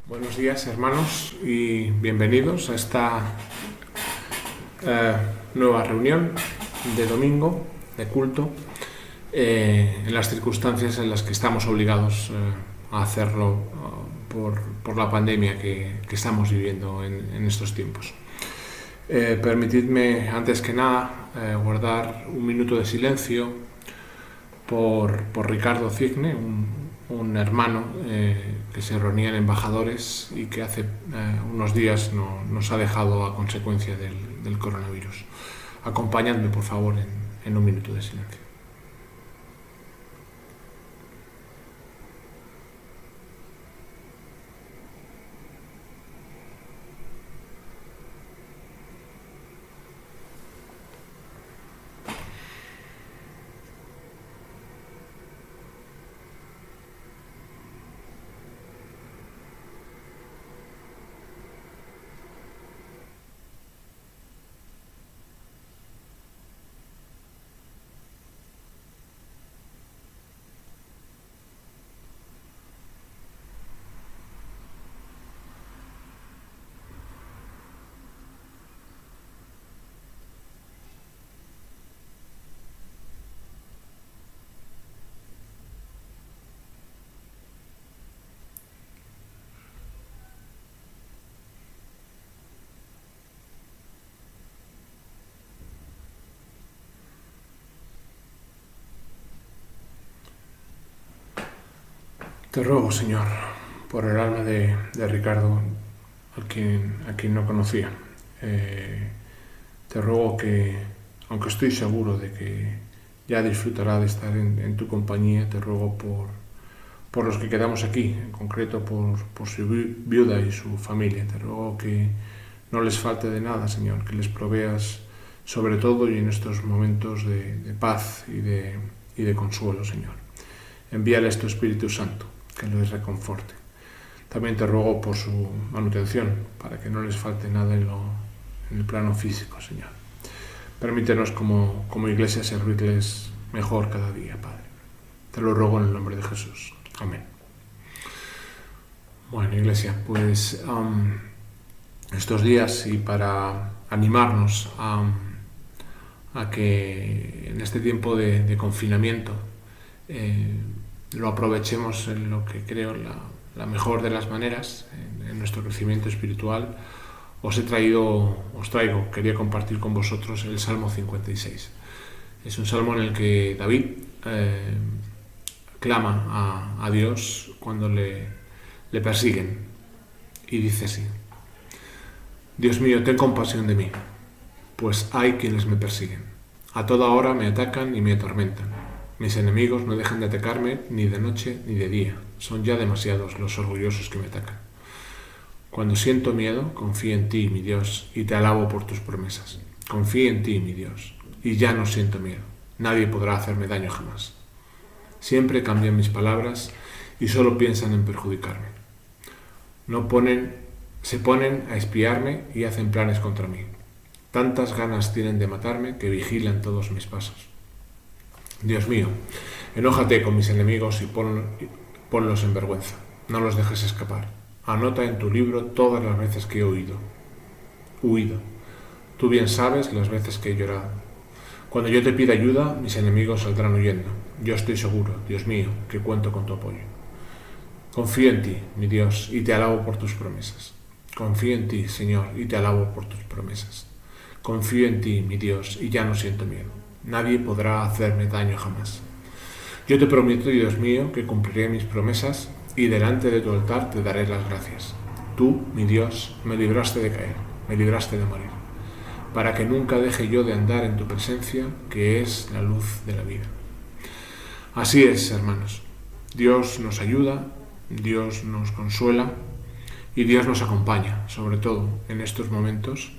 Buenos días, hermanos, y bienvenidos a esta nueva reunión de domingo, de culto, en las circunstancias en las que estamos obligados a hacerlo por la pandemia que estamos viviendo en estos tiempos. Permitidme, antes que nada, guardar un minuto de silencio por Ricardo Cigne, un hermano que se reunía en Embajadores y que hace unos días nos ha dejado a consecuencia del coronavirus. Acompañadme, por favor, en un minuto de silencio. Te ruego, Señor, por el alma de Ricardo, a quien no conocía. Te ruego que, aunque estoy seguro de que ya disfrutará de estar en tu compañía, te ruego por los que quedamos aquí, en concreto por su viuda y su familia. Te ruego que no les falte de nada, Señor, que les proveas sobre todo y en estos momentos de paz y de consuelo, Señor. Envíales tu Espíritu Santo, que les reconforte. También te ruego por su manutención, para que no les falte nada en el plano físico, Señor. Permítenos como iglesia servirles mejor cada día, Padre. Te lo ruego en el nombre de Jesús. Amén. Bueno, iglesia, pues estos días, y para animarnos a que en este tiempo de confinamiento lo aprovechemos en lo que creo la mejor de las maneras, en nuestro crecimiento espiritual, quería compartir con vosotros el Salmo 56. Es un salmo en el que David clama a Dios cuando le persiguen, y dice así: Dios mío, ten compasión de mí, pues hay quienes me persiguen. A toda hora me atacan y me atormentan. Mis enemigos no dejan de atacarme ni de noche ni de día. Son ya demasiados los orgullosos que me atacan. Cuando siento miedo, confío en ti, mi Dios, y te alabo por tus promesas. Confío en ti, mi Dios, y ya no siento miedo. Nadie podrá hacerme daño jamás. Siempre cambian mis palabras y solo piensan en perjudicarme. Se ponen a espiarme y hacen planes contra mí. Tantas ganas tienen de matarme que vigilan todos mis pasos. Dios mío, enójate con mis enemigos y ponlos en vergüenza. No los dejes escapar. Anota en tu libro todas las veces que he huido. Tú bien sabes las veces que he llorado. Cuando yo te pida ayuda, mis enemigos saldrán huyendo. Yo estoy seguro, Dios mío, que cuento con tu apoyo. Confío en ti, mi Dios, y te alabo por tus promesas. Confío en ti, Señor, y te alabo por tus promesas. Confío en ti, mi Dios, y ya no siento miedo. Nadie podrá hacerme daño jamás. Yo te prometo, Dios mío, que cumpliré mis promesas y delante de tu altar te daré las gracias. Tú, mi Dios, me libraste de caer, me libraste de morir, para que nunca deje yo de andar en tu presencia, que es la luz de la vida. Así es, hermanos. Dios nos ayuda, Dios nos consuela y Dios nos acompaña, sobre todo en estos momentos.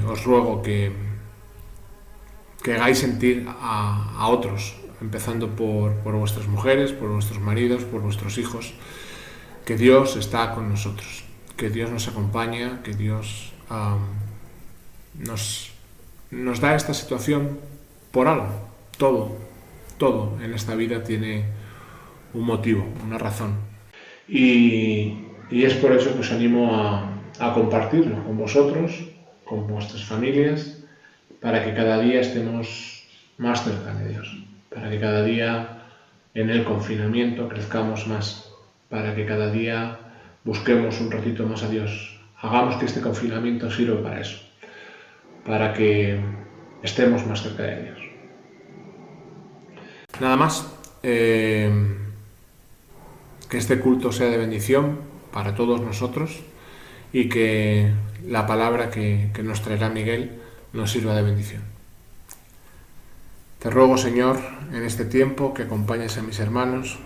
Os ruego que hagáis sentir a otros, empezando por vuestras mujeres, por vuestros maridos, por vuestros hijos, que Dios está con nosotros, que Dios nos acompaña, que Dios nos da esta situación por algo. Todo en esta vida tiene un motivo, una razón. Y es por eso que os animo a compartirlo con vosotros, con vuestras familias, para que cada día estemos más cerca de Dios, para que cada día en el confinamiento crezcamos más, para que cada día busquemos un ratito más a Dios. Hagamos que este confinamiento sirva para eso, para que estemos más cerca de Dios. Nada más, que este culto sea de bendición para todos nosotros y que la palabra que nos traerá Miguel nos sirva de bendición. Te ruego, Señor, en este tiempo que acompañes a mis hermanos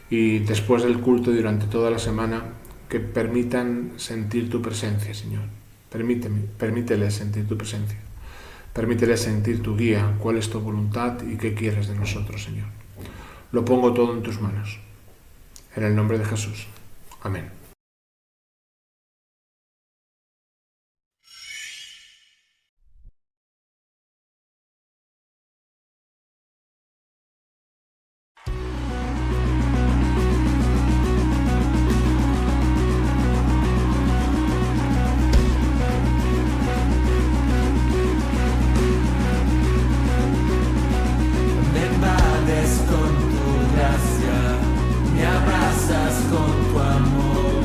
y después del culto y durante toda la semana que permitan sentir tu presencia, Señor. Permíteles sentir tu presencia. Permíteles sentir tu guía, cuál es tu voluntad y qué quieres de nosotros, Señor. Lo pongo todo en tus manos. En el nombre de Jesús. Amén. Me abrazas con tu amor.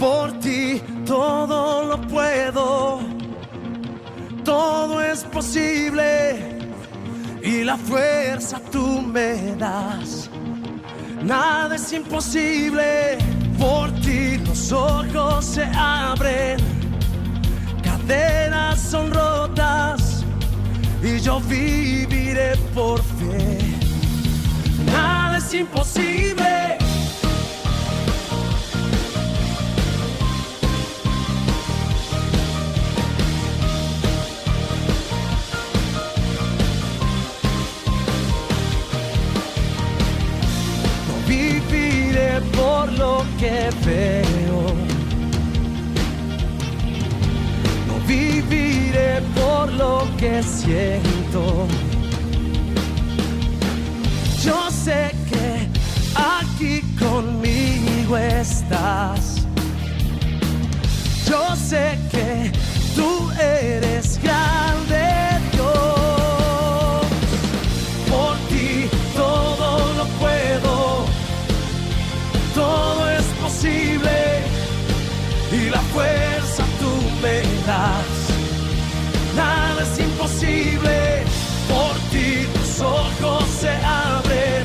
Por ti todo lo puedo, todo es posible y la fuerza tú me das. Nada es imposible, por ti los ojos se abren, cadenas son rotas y yo viviré por fe. Nada es imposible. Viviré por lo que veo, no viviré por lo que siento. Yo sé que aquí conmigo estás. Yo sé que tú eres grande, Dios. Por ti todo lo puedo, todo es posible y la fuerza tú me das. Nada es imposible, por ti tus ojos se abren,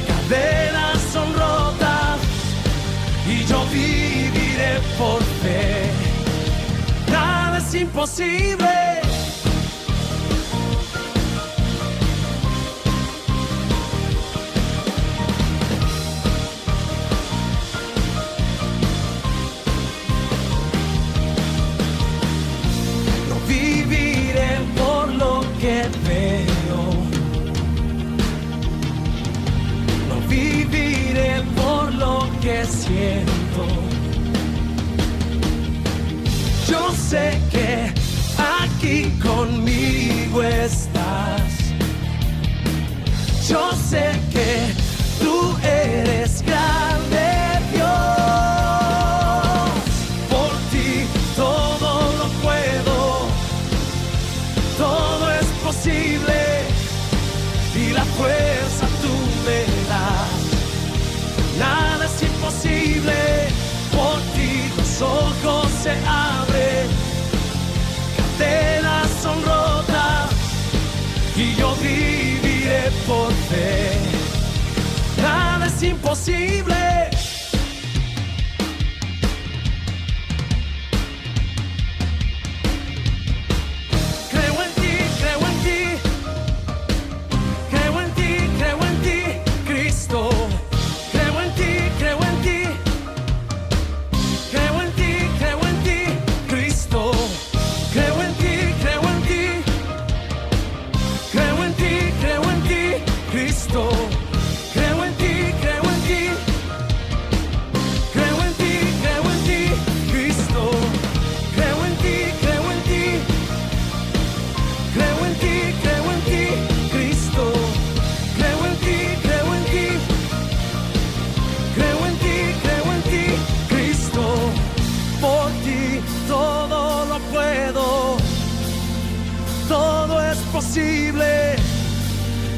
cadenas son rotas y yo viviré por fe. Nada es imposible. Viviré por lo que veo, no viviré por lo que siento. Yo sé que aquí conmigo estás. Yo sé que tú eres grande, Dios. Por ti todo lo puedo, todo es posible y la fuerza tú me das. Nada es imposible, por ti los ojos se abren, cadenas son rotas y yo viviré por fe. Nada es imposible.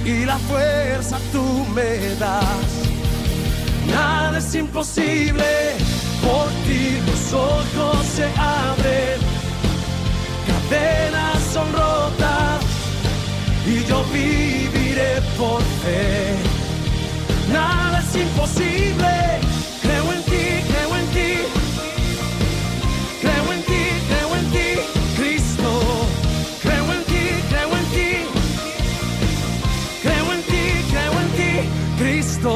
Y la fuerza tú me das. Nada es imposible, por ti los ojos se abren, cadenas son rotas y yo viviré por fe. Nada es imposible, creo en ti, creo en ti, creo en ti, creo en ti, Cristo. Creo en ti, creo en ti, creo en ti, creo en ti, Cristo.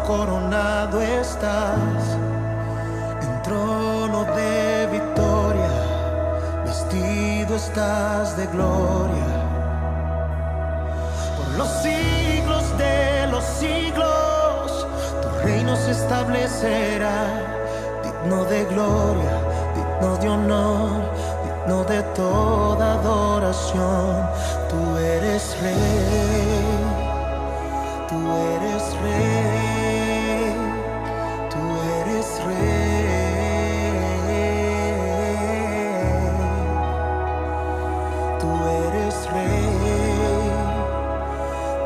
coronado estás, en trono de victoria, vestido estás de gloria. Por los siglos de los siglos, tu reino se establecerá, digno de gloria, digno de honor, digno de toda adoración. Tú eres rey, tú eres rey, tú eres rey, tú eres rey,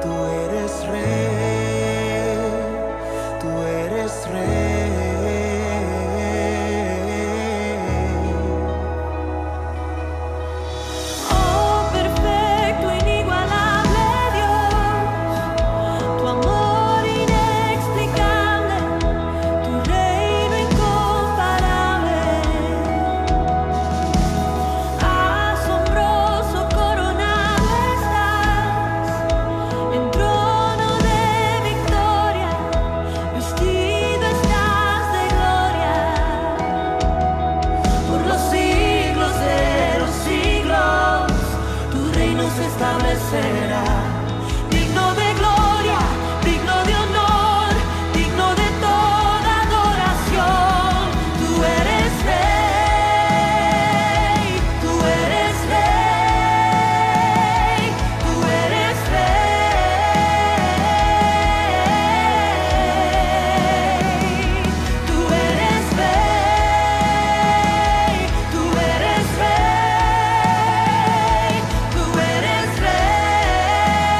tú eres rey, tú eres rey. Establecerá, digno de gloria, digno de honor, digno de toda adoración. Tú eres rey, tú eres rey, tú eres rey, tú eres rey, tú eres rey, tú eres rey.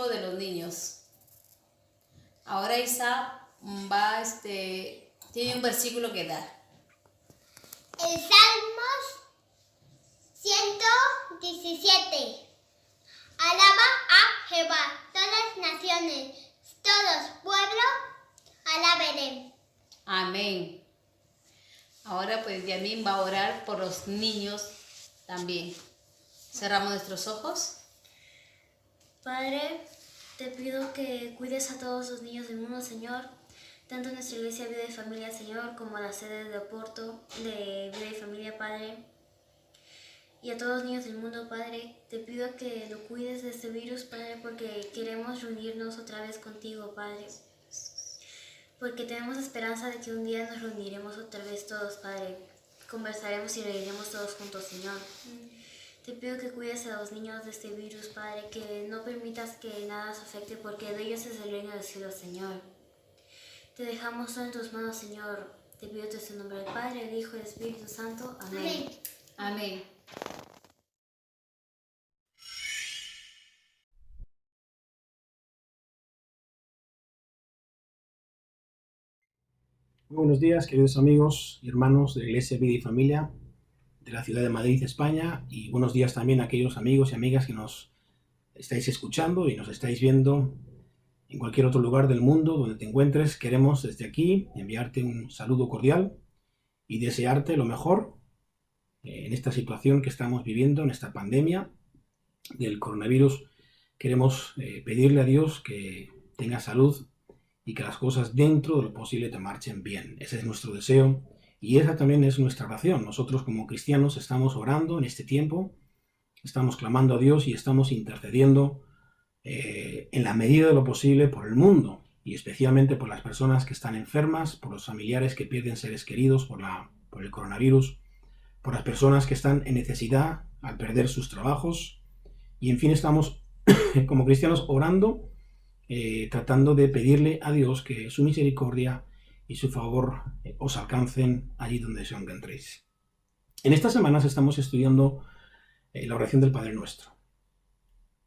consejo de los niños. Ahora Isa va, tiene un versículo que dar. El Salmos 117. Alaba a Jehová, todas naciones, todos pueblos, alabaré. Amén. Ahora pues Yamin va a orar por los niños también. Cerramos nuestros ojos. Padre, te pido que cuides a todos los niños del mundo, Señor, tanto en nuestra iglesia Vida y Familia, Señor, como en la sede de Oporto de Vida y Familia, Padre. Y a todos los niños del mundo, Padre, te pido que lo cuides de este virus, Padre, porque queremos reunirnos otra vez contigo, Padre. Porque tenemos esperanza de que un día nos reuniremos otra vez todos, Padre. Conversaremos y reiremos todos juntos, Señor. Te pido que cuides a los niños de este virus, Padre, que no permitas que nada los afecte, porque de ellos es el reino del cielo, Señor. Te dejamos todo en tus manos, Señor. Te pido en el nombre del Padre, del Hijo y del Espíritu Santo. Amén. Amén. Muy buenos días, queridos amigos y hermanos de la Iglesia Vida y Familia de la ciudad de Madrid, España, y buenos días también a aquellos amigos y amigas que nos estáis escuchando y nos estáis viendo en cualquier otro lugar del mundo donde te encuentres. Queremos desde aquí enviarte un saludo cordial y desearte lo mejor en esta situación que estamos viviendo, en esta pandemia del coronavirus. Queremos pedirle a Dios que tenga salud y que las cosas dentro de lo posible te marchen bien. Ese es nuestro deseo y esa también es nuestra oración. Nosotros como cristianos estamos orando en este tiempo, estamos clamando a Dios y estamos intercediendo en la medida de lo posible por el mundo y especialmente por las personas que están enfermas, por los familiares que pierden seres queridos por el coronavirus, por las personas que están en necesidad al perder sus trabajos y en fin estamos como cristianos orando, tratando de pedirle a Dios que su misericordia y su favor os alcancen allí donde os encontréis. En estas semanas estamos estudiando la oración del Padre Nuestro.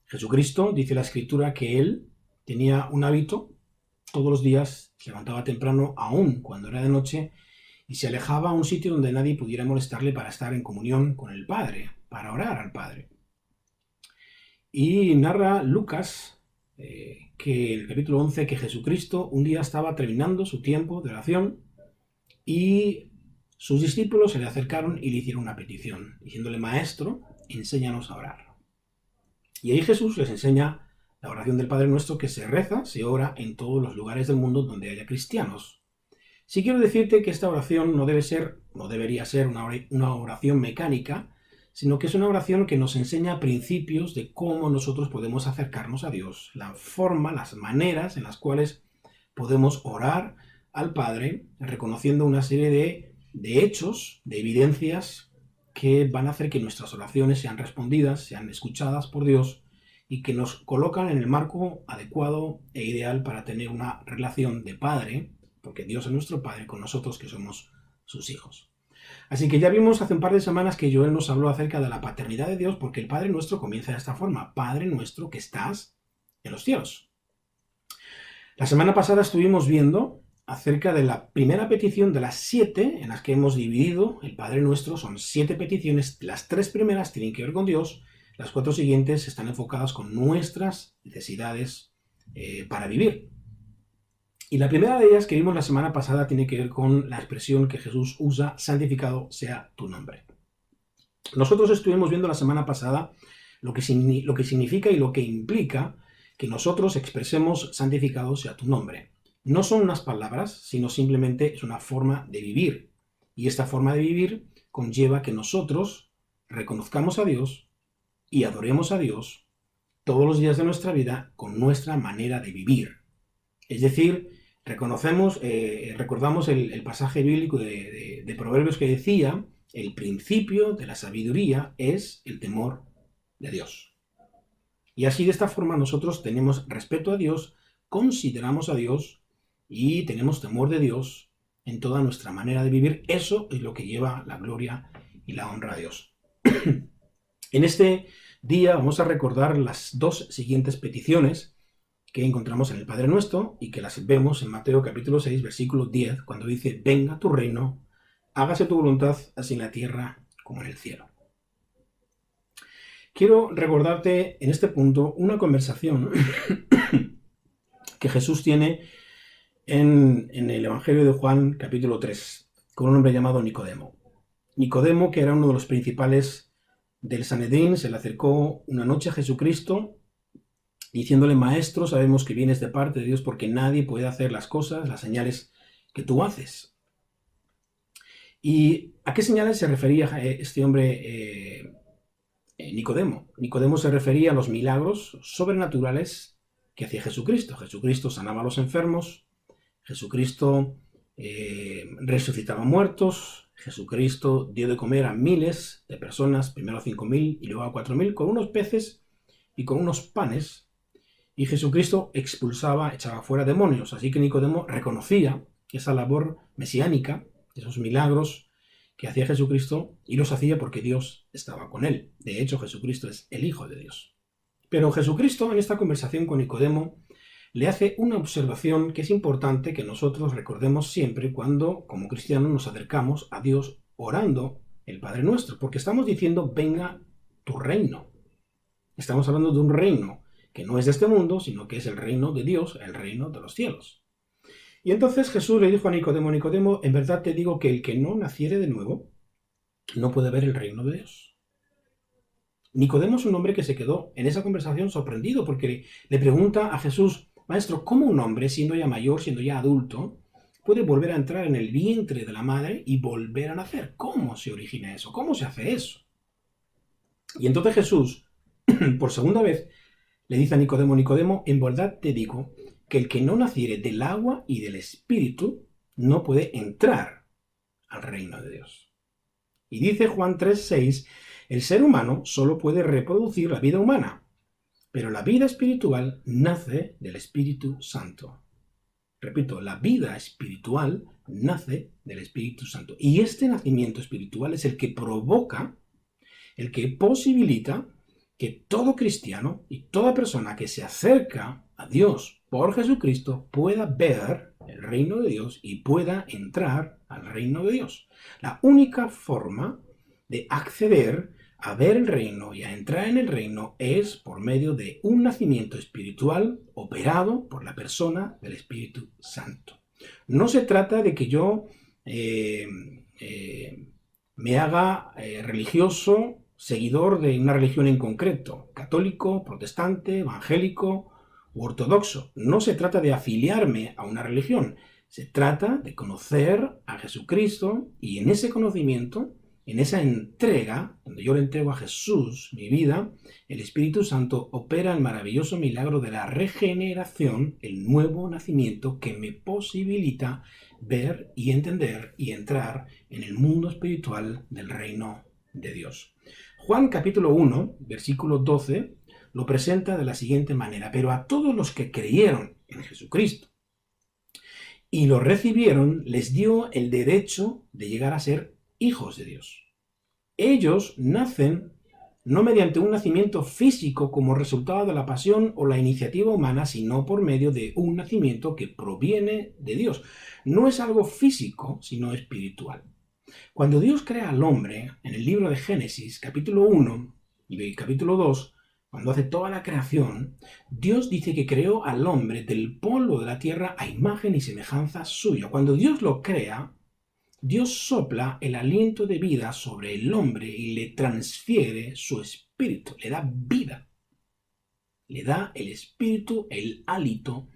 Jesucristo, dice la Escritura, que Él tenía un hábito, todos los días se levantaba temprano, aún cuando era de noche, y se alejaba a un sitio donde nadie pudiera molestarle para estar en comunión con el Padre, para orar al Padre. Y narra Lucas, que en el capítulo 11, que Jesucristo un día estaba terminando su tiempo de oración y sus discípulos se le acercaron y le hicieron una petición, diciéndole: Maestro, enséñanos a orar. Y ahí Jesús les enseña la oración del Padre Nuestro, que se reza, se ora en todos los lugares del mundo donde haya cristianos. Sí quiero decirte que esta oración no debería ser una oración mecánica, sino que es una oración que nos enseña principios de cómo nosotros podemos acercarnos a Dios, la forma, las maneras en las cuales podemos orar al Padre, reconociendo una serie de hechos, de evidencias que van a hacer que nuestras oraciones sean respondidas, sean escuchadas por Dios y que nos colocan en el marco adecuado e ideal para tener una relación de Padre, porque Dios es nuestro Padre, con nosotros que somos sus hijos. Así que ya vimos hace un par de semanas que Joel nos habló acerca de la paternidad de Dios, porque el Padre Nuestro comienza de esta forma: Padre nuestro que estás en los cielos. La semana pasada estuvimos viendo acerca de la primera petición de las 7 en las que hemos dividido el Padre Nuestro. Son 7 peticiones, las 3 primeras tienen que ver con Dios, las 4 siguientes están enfocadas con nuestras necesidades para vivir. Y la primera de ellas que vimos la semana pasada tiene que ver con la expresión que Jesús usa: santificado sea tu nombre. Nosotros estuvimos viendo la semana pasada lo que significa y lo que implica que nosotros expresemos santificado sea tu nombre. No son unas palabras, sino simplemente es una forma de vivir. Y esta forma de vivir conlleva que nosotros reconozcamos a Dios y adoremos a Dios todos los días de nuestra vida con nuestra manera de vivir. Es decir, recordamos el pasaje bíblico de Proverbios que decía: el principio de la sabiduría es el temor de Dios. Y así, de esta forma, nosotros tenemos respeto a Dios, consideramos a Dios y tenemos temor de Dios en toda nuestra manera de vivir. Eso es lo que lleva la gloria y la honra a Dios. En este día vamos a recordar las 2 siguientes peticiones que encontramos en el Padre Nuestro y que las vemos en Mateo capítulo 6, versículo 10, cuando dice: venga tu reino, hágase tu voluntad, así en la tierra como en el cielo. Quiero recordarte en este punto una conversación que Jesús tiene en el Evangelio de Juan capítulo 3, con un hombre llamado Nicodemo. Nicodemo, que era uno de los principales del Sanedrín, se le acercó una noche a Jesucristo diciéndole: Maestro, sabemos que vienes de parte de Dios, porque nadie puede hacer las cosas, las señales que tú haces. ¿Y a qué señales se refería este hombre Nicodemo? Nicodemo se refería a los milagros sobrenaturales que hacía Jesucristo. Jesucristo sanaba a los enfermos, Jesucristo resucitaba muertos, Jesucristo dio de comer a miles de personas, primero a 5.000 y luego a 4.000, con unos peces y con unos panes, y Jesucristo expulsaba, echaba fuera demonios. Así que Nicodemo reconocía esa labor mesiánica, esos milagros que hacía Jesucristo, y los hacía porque Dios estaba con él. De hecho, Jesucristo es el Hijo de Dios. Pero Jesucristo, en esta conversación con Nicodemo, le hace una observación que es importante que nosotros recordemos siempre cuando, como cristianos, nos acercamos a Dios orando el Padre Nuestro, porque estamos diciendo: venga tu reino. Estamos hablando de un reino que no es de este mundo, sino que es el reino de Dios, el reino de los cielos. Y entonces Jesús le dijo a Nicodemo: Nicodemo, en verdad te digo que el que no naciere de nuevo no puede ver el reino de Dios. Nicodemo es un hombre que se quedó en esa conversación sorprendido, porque le pregunta a Jesús: Maestro, ¿cómo un hombre, siendo ya mayor, siendo ya adulto, puede volver a entrar en el vientre de la madre y volver a nacer? ¿Cómo se origina eso? ¿Cómo se hace eso? Y entonces Jesús, por segunda vez, le dice a Nicodemo: Nicodemo, en verdad te digo que el que no naciere del agua y del Espíritu no puede entrar al reino de Dios. Y dice Juan 3:6, el ser humano solo puede reproducir la vida humana, pero la vida espiritual nace del Espíritu Santo. Repito, la vida espiritual nace del Espíritu Santo. Y este nacimiento espiritual es el que provoca, el que posibilita que todo cristiano y toda persona que se acerca a Dios por Jesucristo pueda ver el reino de Dios y pueda entrar al reino de Dios. La única forma de acceder a ver el reino y a entrar en el reino es por medio de un nacimiento espiritual operado por la persona del Espíritu Santo. No se trata de que yo me haga religioso, seguidor de una religión en concreto, católico, protestante, evangélico u ortodoxo. No se trata de afiliarme a una religión, se trata de conocer a Jesucristo, y en ese conocimiento, en esa entrega, donde yo le entrego a Jesús mi vida, el Espíritu Santo opera el maravilloso milagro de la regeneración, el nuevo nacimiento que me posibilita ver y entender y entrar en el mundo espiritual del reino de Dios. Juan capítulo 1, versículo 12, lo presenta de la siguiente manera: pero a todos los que creyeron en Jesucristo y lo recibieron, les dio el derecho de llegar a ser hijos de Dios. Ellos nacen no mediante un nacimiento físico como resultado de la pasión o la iniciativa humana, sino por medio de un nacimiento que proviene de Dios. No es algo físico, sino espiritual. Cuando Dios crea al hombre, en el libro de Génesis, capítulo 1 y capítulo 2, cuando hace toda la creación, Dios dice que creó al hombre del polvo de la tierra a imagen y semejanza suya. Cuando Dios lo crea, Dios sopla el aliento de vida sobre el hombre y le transfiere su espíritu, le da vida. Le da el espíritu, el hálito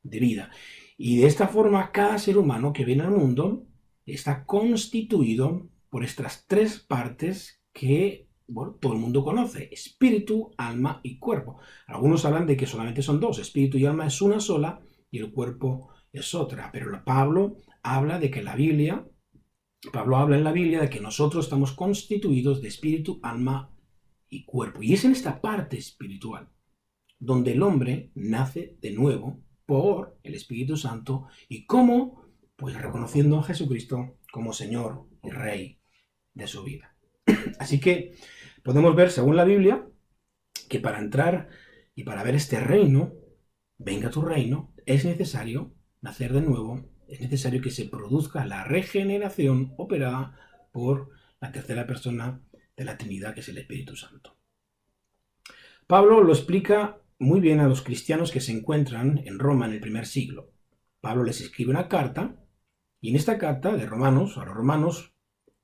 de vida. Y de esta forma, cada ser humano que viene al mundo está constituido por estas tres partes que, bueno, todo el mundo conoce: espíritu, alma y cuerpo. Algunos hablan de que solamente son dos: espíritu y alma es una sola y el cuerpo es otra. Pero Pablo habla de que Pablo habla en la Biblia de que nosotros estamos constituidos de espíritu, alma y cuerpo. Y es en esta parte espiritual donde el hombre nace de nuevo por el Espíritu Santo. ¿Y cómo? Pues reconociendo a Jesucristo como Señor y Rey de su vida. Así que podemos ver, según la Biblia, que para entrar y para ver este reino venga tu reino, es necesario nacer de nuevo, es necesario que se produzca la regeneración operada por la tercera persona de la Trinidad, que es el Espíritu Santo. Pablo lo explica muy bien a los cristianos que se encuentran en Roma en el primer siglo. Pablo les escribe una carta, y en esta carta de Romanos, a los romanos,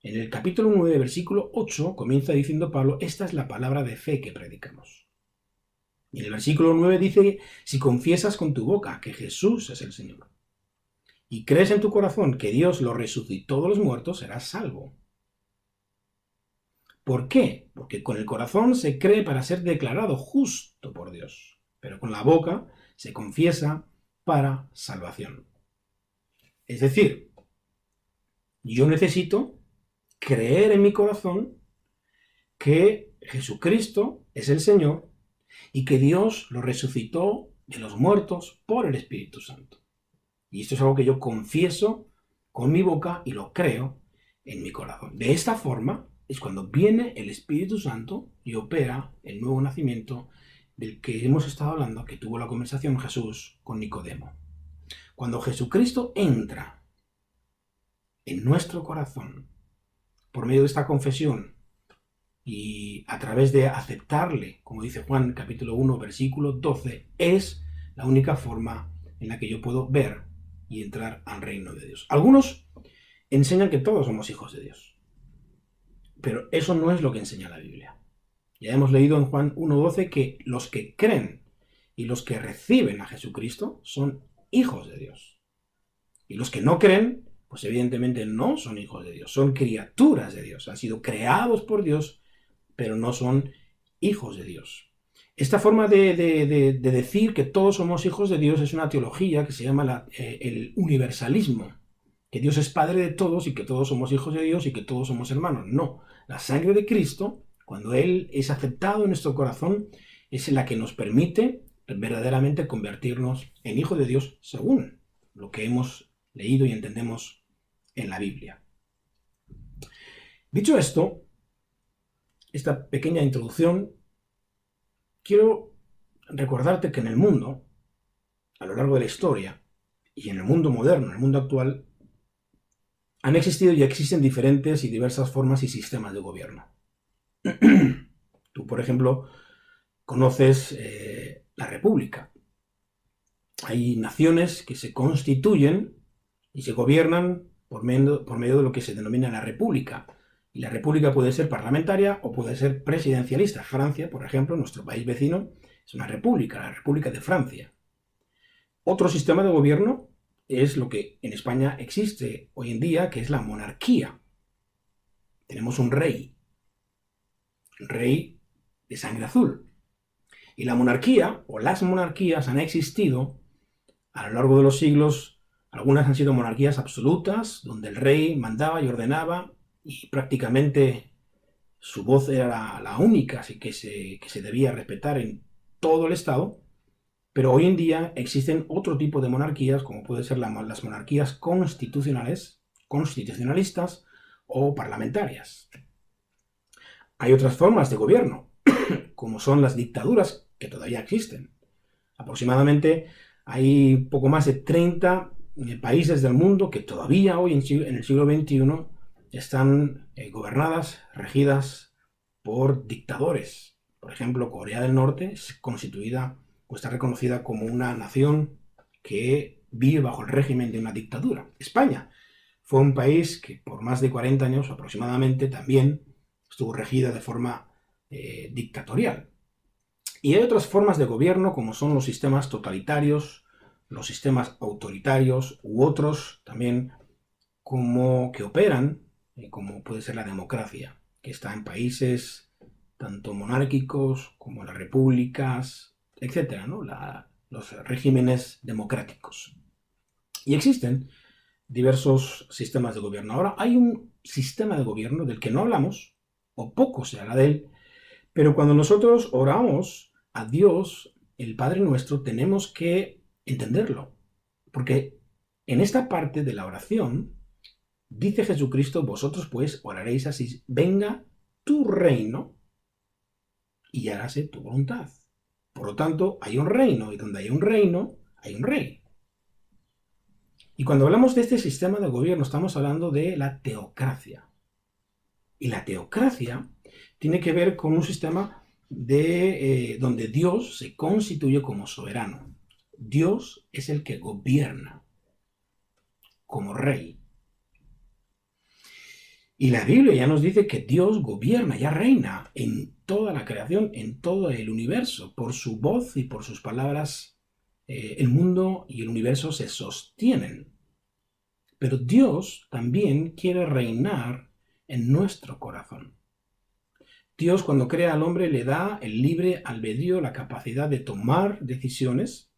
en el capítulo 9, versículo 8, comienza diciendo Pablo: esta es la palabra de fe que predicamos. Y en el versículo 9 dice: si confiesas con tu boca que Jesús es el Señor, y crees en tu corazón que Dios lo resucitó de los muertos, serás salvo. ¿Por qué? Porque con el corazón se cree para ser declarado justo por Dios, pero con la boca se confiesa para salvación. Es decir, yo necesito creer en mi corazón que Jesucristo es el Señor y que Dios lo resucitó de los muertos por el Espíritu Santo. Y esto es algo que yo confieso con mi boca y lo creo en mi corazón. De esta forma es cuando viene el Espíritu Santo y opera el nuevo nacimiento del que hemos estado hablando, que tuvo la conversación Jesús con Nicodemo. Cuando Jesucristo entra en nuestro corazón por medio de esta confesión y a través de aceptarle, como dice Juan capítulo 1 versículo 12, es la única forma en la que yo puedo ver y entrar al reino de Dios. Algunos enseñan que todos somos hijos de Dios, pero eso no es lo que enseña la Biblia. Ya hemos leído en Juan 1:12 que los que creen y los que reciben a Jesucristo son hijos de Dios. Y los que no creen, pues evidentemente no son hijos de Dios, son criaturas de Dios, han sido creados por Dios, pero no son hijos de Dios. Esta forma de decir que todos somos hijos de Dios es una teología que se llama el universalismo, que Dios es Padre de todos y que todos somos hijos de Dios y que todos somos hermanos. No, la sangre de Cristo, cuando Él es aceptado en nuestro corazón, es la que nos permite verdaderamente convertirnos en hijos de Dios según lo que hemos leído y entendemos en la Biblia. Dicho esto, esta pequeña introducción, quiero recordarte que en el mundo, a lo largo de la historia, y en el mundo moderno, en el mundo actual, han existido y existen diferentes y diversas formas y sistemas de gobierno. Tú, por ejemplo, conoces la República. Hay naciones que se constituyen y se gobiernan por medio de lo que se denomina la República. Y la República puede ser parlamentaria o puede ser presidencialista. Francia, por ejemplo, nuestro país vecino, es una república, la República de Francia. Otro sistema de gobierno es lo que en España existe hoy en día, que es la monarquía. Tenemos un rey de sangre azul. Y la monarquía, o las monarquías, han existido a lo largo de los siglos. Algunas han sido monarquías absolutas, donde el rey mandaba y ordenaba, y prácticamente su voz era la única, así que se debía respetar en todo el Estado. Pero hoy en día existen otro tipo de monarquías, como pueden ser las monarquías constitucionales, constitucionalistas o parlamentarias. Hay otras formas de gobierno, como son las dictaduras, que todavía existen. Aproximadamente hay poco más de 30 países del mundo que todavía hoy en el siglo XXI están gobernadas, regidas por dictadores. Por ejemplo, Corea del Norte es constituida o está reconocida como una nación que vive bajo el régimen de una dictadura. España fue un país que por más de 40 años aproximadamente también estuvo regida de forma dictatorial. Y hay otras formas de gobierno, como son los sistemas totalitarios, los sistemas autoritarios u otros también como que operan, como puede ser la democracia, que está en países tanto monárquicos como las repúblicas, etcétera, ¿no? Los regímenes democráticos. Y existen diversos sistemas de gobierno. Ahora hay un sistema de gobierno del que no hablamos, o poco se habla de él, pero cuando nosotros oramos a Dios, el Padre Nuestro, tenemos que entenderlo. Porque en esta parte de la oración, dice Jesucristo: vosotros pues oraréis así: venga tu reino y hágase tu voluntad. Por lo tanto, hay un reino, y donde hay un reino, hay un rey. Y cuando hablamos de este sistema de gobierno, estamos hablando de la teocracia. Y la teocracia tiene que ver con un sistema donde Dios se constituye como soberano. Dios es el que gobierna como rey. Y la Biblia ya nos dice que Dios gobierna, ya reina en toda la creación, en todo el universo. Por su voz y por sus palabras, el mundo y el universo se sostienen. Pero Dios también quiere reinar en nuestro corazón. Dios, cuando crea al hombre, le da el libre albedrío, la capacidad de tomar decisiones,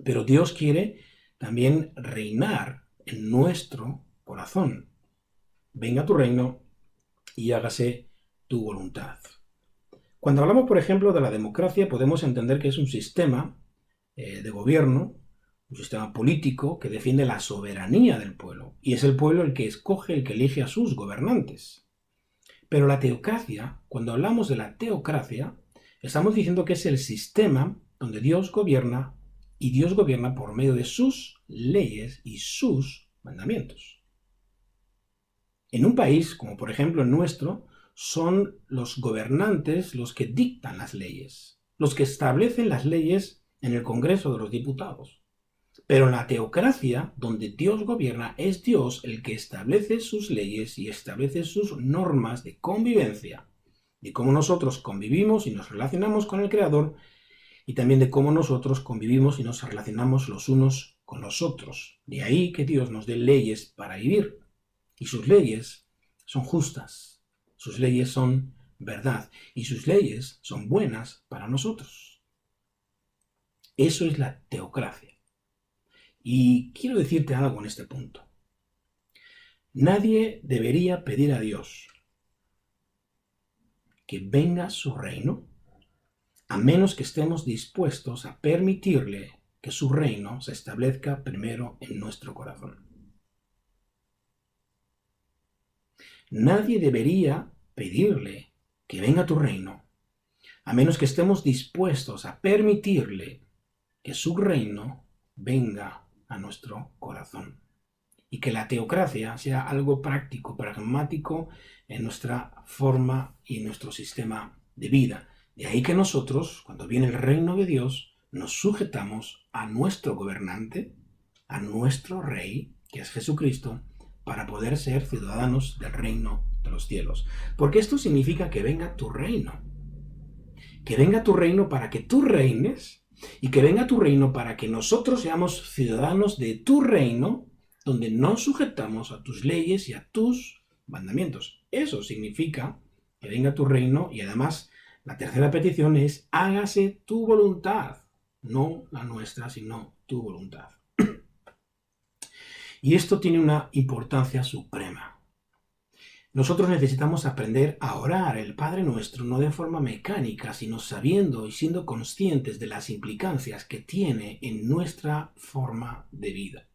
pero Dios quiere también reinar en nuestro corazón. Venga tu reino y hágase tu voluntad. Cuando hablamos, por ejemplo, de la democracia, podemos entender que es un sistema de gobierno, un sistema político que defiende la soberanía del pueblo. Y es el pueblo el que escoge, el que elige a sus gobernantes. Pero la teocracia, cuando hablamos de la teocracia, estamos diciendo que es el sistema donde Dios gobierna, y Dios gobierna por medio de sus leyes y sus mandamientos. En un país, como por ejemplo el nuestro, son los gobernantes los que dictan las leyes, los que establecen las leyes en el Congreso de los Diputados. Pero en la teocracia, donde Dios gobierna, es Dios el que establece sus leyes y establece sus normas de convivencia, de cómo nosotros convivimos y nos relacionamos con el Creador, y también de cómo nosotros convivimos y nos relacionamos los unos con los otros. De ahí que Dios nos dé leyes para vivir. Y sus leyes son justas, sus leyes son verdad, y sus leyes son buenas para nosotros. Eso es la teocracia. Y quiero decirte algo en este punto. Nadie debería pedir a Dios que venga su reino, a menos que estemos dispuestos a permitirle que su reino se establezca primero en nuestro corazón. Nadie debería pedirle que venga tu reino, a menos que estemos dispuestos a permitirle que su reino venga a nuestro corazón. Y que la teocracia sea algo práctico, pragmático en nuestra forma y en nuestro sistema de vida. De ahí que nosotros, cuando viene el reino de Dios, nos sujetamos a nuestro gobernante, a nuestro rey, que es Jesucristo, para poder ser ciudadanos del reino de los cielos. Porque esto significa que venga tu reino. Que venga tu reino para que tú reines, y que venga tu reino para que nosotros seamos ciudadanos de tu reino, donde nos sujetamos a tus leyes y a tus mandamientos. Eso significa que venga tu reino, y además la tercera petición es: hágase tu voluntad, no la nuestra, sino tu voluntad. Y esto tiene una importancia suprema. Nosotros necesitamos aprender a orar el Padre Nuestro no de forma mecánica, sino sabiendo y siendo conscientes de las implicancias que tiene en nuestra forma de vida.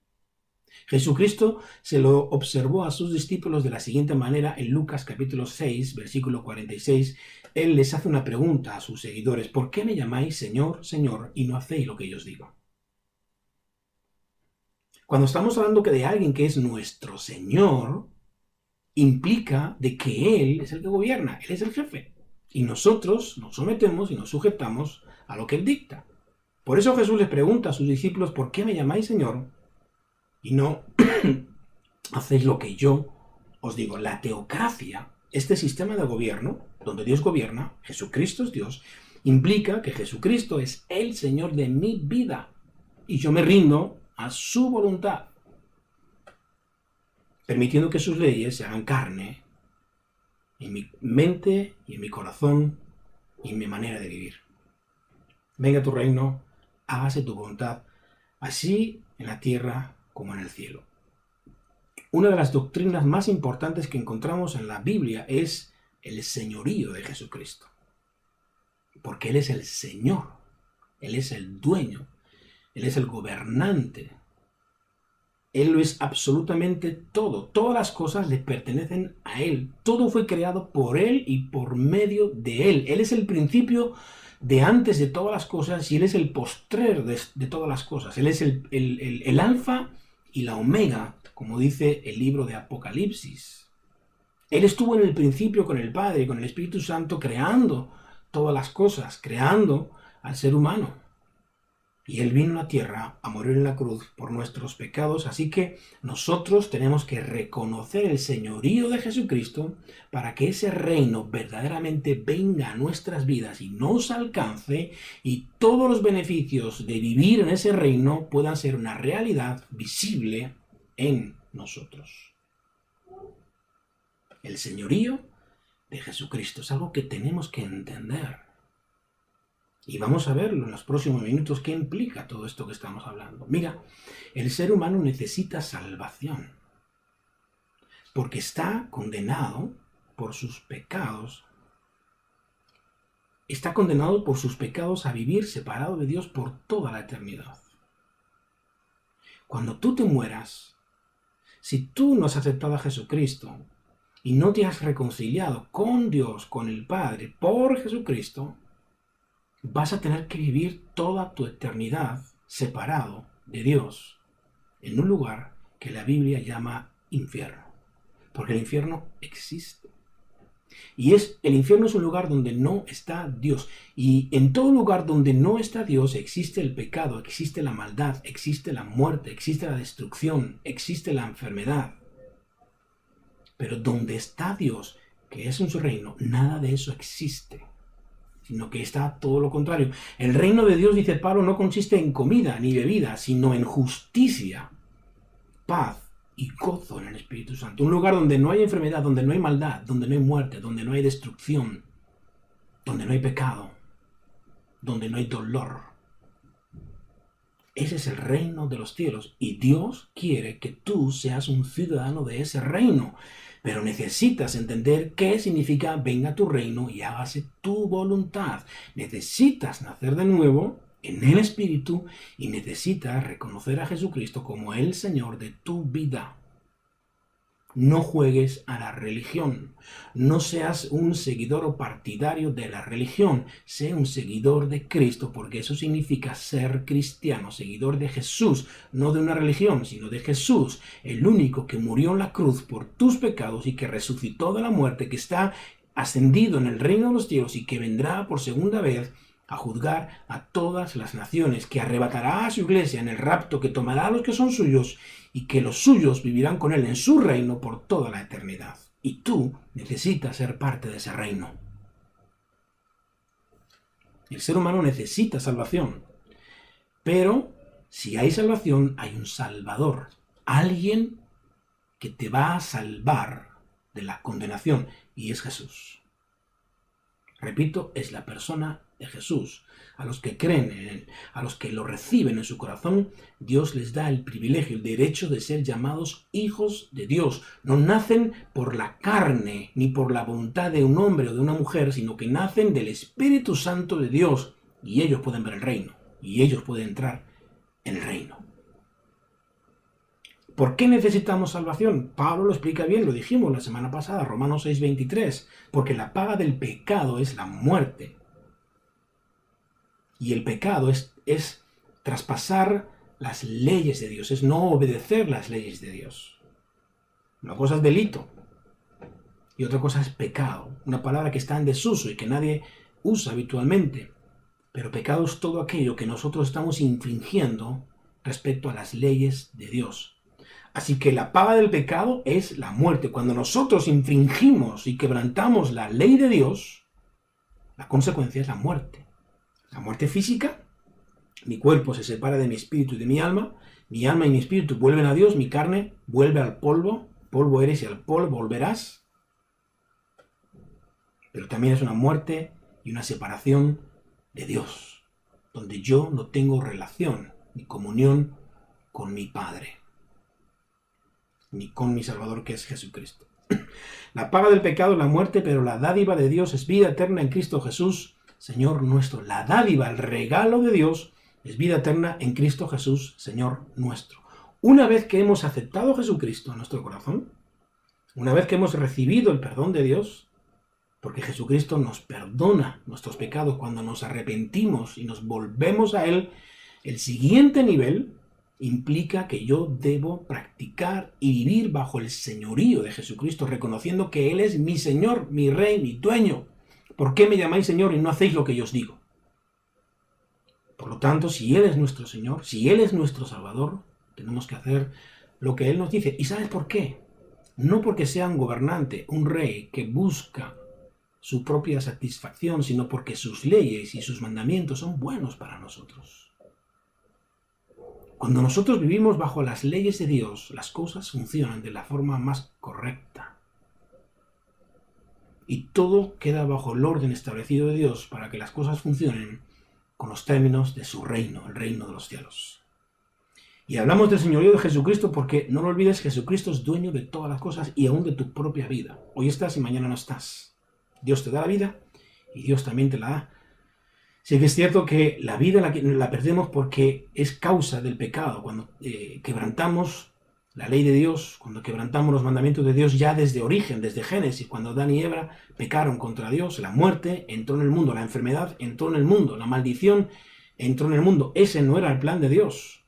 Jesucristo se lo observó a sus discípulos de la siguiente manera en Lucas capítulo 6, versículo 46. Él les hace una pregunta a sus seguidores: ¿por qué me llamáis Señor, Señor, y no hacéis lo que yo os digo? Cuando estamos hablando de alguien que es nuestro Señor, implica de que Él es el que gobierna, Él es el jefe. Y nosotros nos sometemos y nos sujetamos a lo que Él dicta. Por eso Jesús les pregunta a sus discípulos: ¿por qué me llamáis Señor y no hacéis lo que yo os digo? La teocracia, este sistema de gobierno, donde Dios gobierna, Jesucristo es Dios, implica que Jesucristo es el Señor de mi vida. Y yo me rindo a su voluntad, permitiendo que sus leyes se hagan carne en mi mente y en mi corazón y en mi manera de vivir. Venga tu reino, hágase tu voluntad, así en la tierra como en el cielo. Una de las doctrinas más importantes que encontramos en la Biblia es el señorío de Jesucristo. Porque Él es el Señor, Él es el dueño, Él es el gobernante. Él lo es absolutamente todo. Todas las cosas le pertenecen a Él. Todo fue creado por Él y por medio de Él. Él es el principio de antes de todas las cosas y Él es el postrer de todas las cosas. Él es el alfa y la omega, como dice el libro de Apocalipsis. Él estuvo en el principio con el Padre, con el Espíritu Santo, creando todas las cosas, creando al ser humano. Y Él vino a la tierra a morir en la cruz por nuestros pecados, así que nosotros tenemos que reconocer el señorío de Jesucristo para que ese reino verdaderamente venga a nuestras vidas y nos alcance, y todos los beneficios de vivir en ese reino puedan ser una realidad visible en nosotros. El señorío de Jesucristo es algo que tenemos que entender. Y vamos a verlo en los próximos minutos qué implica todo esto que estamos hablando. Mira, el ser humano necesita salvación, porque está condenado por sus pecados. Está condenado por sus pecados a vivir separado de Dios por toda la eternidad. Cuando tú te mueras, si tú no has aceptado a Jesucristo y no te has reconciliado con Dios, con el Padre, por Jesucristo, vas a tener que vivir toda tu eternidad separado de Dios en un lugar que la Biblia llama infierno, porque el infierno existe. Y el infierno es un lugar donde no está Dios. Y en todo lugar donde no está Dios existe el pecado, existe la maldad, existe la muerte, existe la destrucción, existe la enfermedad. Pero donde está Dios, que es en su reino, nada de eso existe, sino que está todo lo contrario. El reino de Dios, dice Pablo, no consiste en comida ni bebida, sino en justicia, paz y gozo en el Espíritu Santo. Un lugar donde no hay enfermedad, donde no hay maldad, donde no hay muerte, donde no hay destrucción, donde no hay pecado, donde no hay dolor. Ese es el reino de los cielos, y Dios quiere que tú seas un ciudadano de ese reino. Pero necesitas entender qué significa venga tu reino y hágase tu voluntad. Necesitas nacer de nuevo en el Espíritu y necesitas reconocer a Jesucristo como el Señor de tu vida. No juegues a la religión. No seas un seguidor o partidario de la religión. Sé un seguidor de Cristo, porque eso significa ser cristiano, seguidor de Jesús, no de una religión, sino de Jesús, el único que murió en la cruz por tus pecados y que resucitó de la muerte, que está ascendido en el reino de los cielos y que vendrá por segunda vez a juzgar a todas las naciones, que arrebatará a su iglesia en el rapto, que tomará a los que son suyos y que los suyos vivirán con él en su reino por toda la eternidad. Y tú necesitas ser parte de ese reino. El ser humano necesita salvación, pero si hay salvación, hay un salvador, alguien que te va a salvar de la condenación, y es Jesús. Repito, es la persona de Jesús. A los que creen en Él, a los que lo reciben en su corazón, Dios les da el privilegio, el derecho de ser llamados hijos de Dios. No nacen por la carne, ni por la voluntad de un hombre o de una mujer, sino que nacen del Espíritu Santo de Dios, y ellos pueden ver el reino, y ellos pueden entrar en el reino. ¿Por qué necesitamos salvación? Pablo lo explica bien, lo dijimos la semana pasada, Romanos 6:23, porque la paga del pecado es la muerte. Y el pecado es traspasar las leyes de Dios, es no obedecer las leyes de Dios. Una cosa es delito y otra cosa es pecado, una palabra que está en desuso y que nadie usa habitualmente. Pero pecado es todo aquello que nosotros estamos infringiendo respecto a las leyes de Dios. Así que la paga del pecado es la muerte. Cuando nosotros infringimos y quebrantamos la ley de Dios, la consecuencia es la muerte. La muerte física, mi cuerpo se separa de mi espíritu y de mi alma y mi espíritu vuelven a Dios, mi carne vuelve al polvo, polvo eres y al polvo volverás. Pero también es una muerte y una separación de Dios, donde yo no tengo relación ni comunión con mi Padre, ni con mi Salvador, que es Jesucristo. La paga del pecado es la muerte, pero la dádiva de Dios es vida eterna en Cristo Jesús, Señor nuestro. La dádiva, el regalo de Dios, es vida eterna en Cristo Jesús, Señor nuestro. Una vez que hemos aceptado a Jesucristo en nuestro corazón, una vez que hemos recibido el perdón de Dios, Porque Jesucristo nos perdona nuestros pecados cuando nos arrepentimos y nos volvemos a Él. El siguiente nivel implica que yo debo practicar y vivir bajo el señorío de Jesucristo, reconociendo que Él es mi Señor, mi Rey, mi dueño. ¿Por qué me llamáis Señor y no hacéis lo que yo os digo? Por lo tanto, si Él es nuestro Señor, si Él es nuestro Salvador, tenemos que hacer lo que Él nos dice. ¿Y sabes por qué? No porque sea un gobernante, un rey que busca su propia satisfacción, sino porque sus leyes y sus mandamientos son buenos para nosotros. Cuando nosotros vivimos bajo las leyes de Dios, las cosas funcionan de la forma más correcta. Y todo queda bajo el orden establecido de Dios para que las cosas funcionen con los términos de su reino, el reino de los cielos. Y hablamos del señorío de Jesucristo porque, no lo olvides, Jesucristo es dueño de todas las cosas y aún de tu propia vida. Hoy estás y mañana no estás. Dios te da la vida y Dios también te la da. Sí que es cierto que la vida la perdemos porque es causa del pecado. Cuando quebrantamos la ley de Dios, cuando quebrantamos los mandamientos de Dios ya desde origen, desde Génesis, cuando Adán y Eva pecaron contra Dios, la muerte entró en el mundo, la enfermedad entró en el mundo, la maldición entró en el mundo. Ese no era el plan de Dios.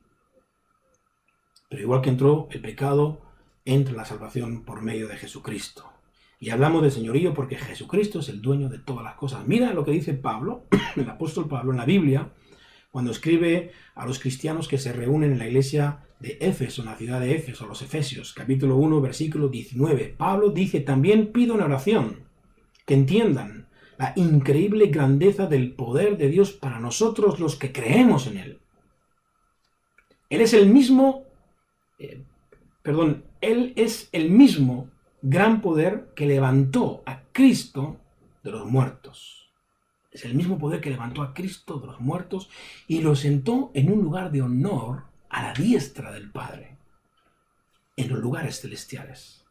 Pero igual que entró el pecado, entra la salvación por medio de Jesucristo. Y hablamos de señorío porque Jesucristo es el dueño de todas las cosas. Mira lo que dice Pablo, el apóstol Pablo en la Biblia, cuando escribe a los cristianos que se reúnen en la iglesia de Éfeso, en la ciudad de Éfeso, los Efesios, capítulo 1, versículo 19. Pablo dice, también pido en oración que entiendan la increíble grandeza del poder de Dios para nosotros los que creemos en Él. Él es el mismo gran poder que levantó a Cristo de los muertos. Es el mismo poder que levantó a Cristo de los muertos y lo sentó en un lugar de honor a la diestra del Padre, en los lugares celestiales.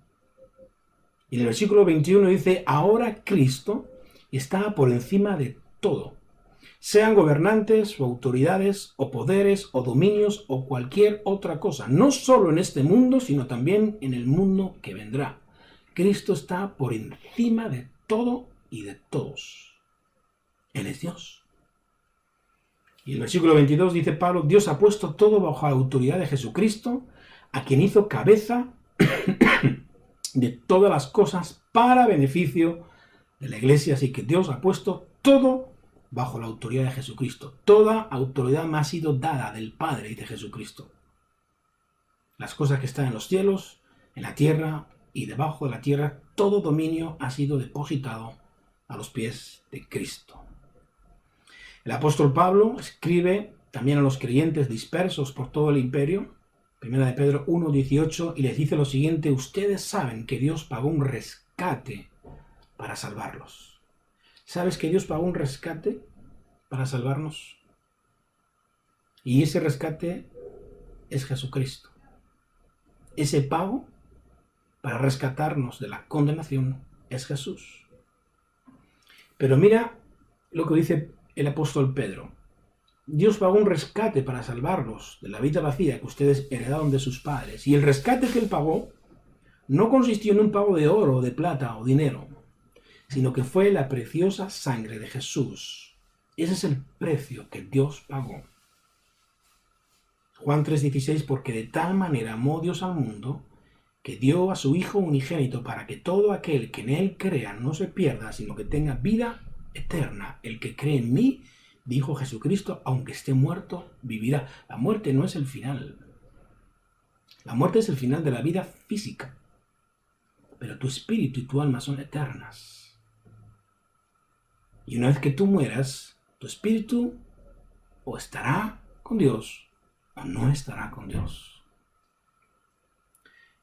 Y en el versículo 21 dice, ahora Cristo está por encima de todo, sean gobernantes o autoridades o poderes o dominios o cualquier otra cosa, no solo en este mundo, sino también en el mundo que vendrá. Cristo está por encima de todo y de todos. Él es Dios. Y el versículo 22 dice Pablo, Dios ha puesto todo bajo la autoridad de Jesucristo, a quien hizo cabeza de todas las cosas para beneficio de la iglesia. Así que Dios ha puesto todo bajo la autoridad de Jesucristo. Toda autoridad me ha sido dada del Padre y de Jesucristo. Las cosas que están en los cielos, en la tierra y debajo de la tierra, todo dominio ha sido depositado a los pies de Cristo. El apóstol Pablo escribe también a los creyentes dispersos por todo el imperio, 1 de Pedro 1:18, y les dice lo siguiente, ustedes saben que Dios pagó un rescate para salvarlos. ¿Sabes que Dios pagó un rescate para salvarnos? Y ese rescate es Jesucristo. Ese pago para rescatarnos de la condenación es Jesús. Pero mira lo que dice el apóstol Pedro. Dios pagó un rescate para salvarlos de la vida vacía que ustedes heredaron de sus padres. Y el rescate que él pagó no consistió en un pago de oro, de plata o dinero, sino que fue la preciosa sangre de Jesús. Ese es el precio que Dios pagó. Juan 3:16, porque de tal manera amó Dios al mundo, que dio a su Hijo unigénito para que todo aquel que en él crea no se pierda, sino que tenga vida eterna. El que cree en mí, dijo Jesucristo, aunque esté muerto, vivirá. La muerte no es el final. La muerte es el final de la vida física. Pero tu espíritu y tu alma son eternas. Y una vez que tú mueras, tu espíritu o estará con Dios o no estará con Dios.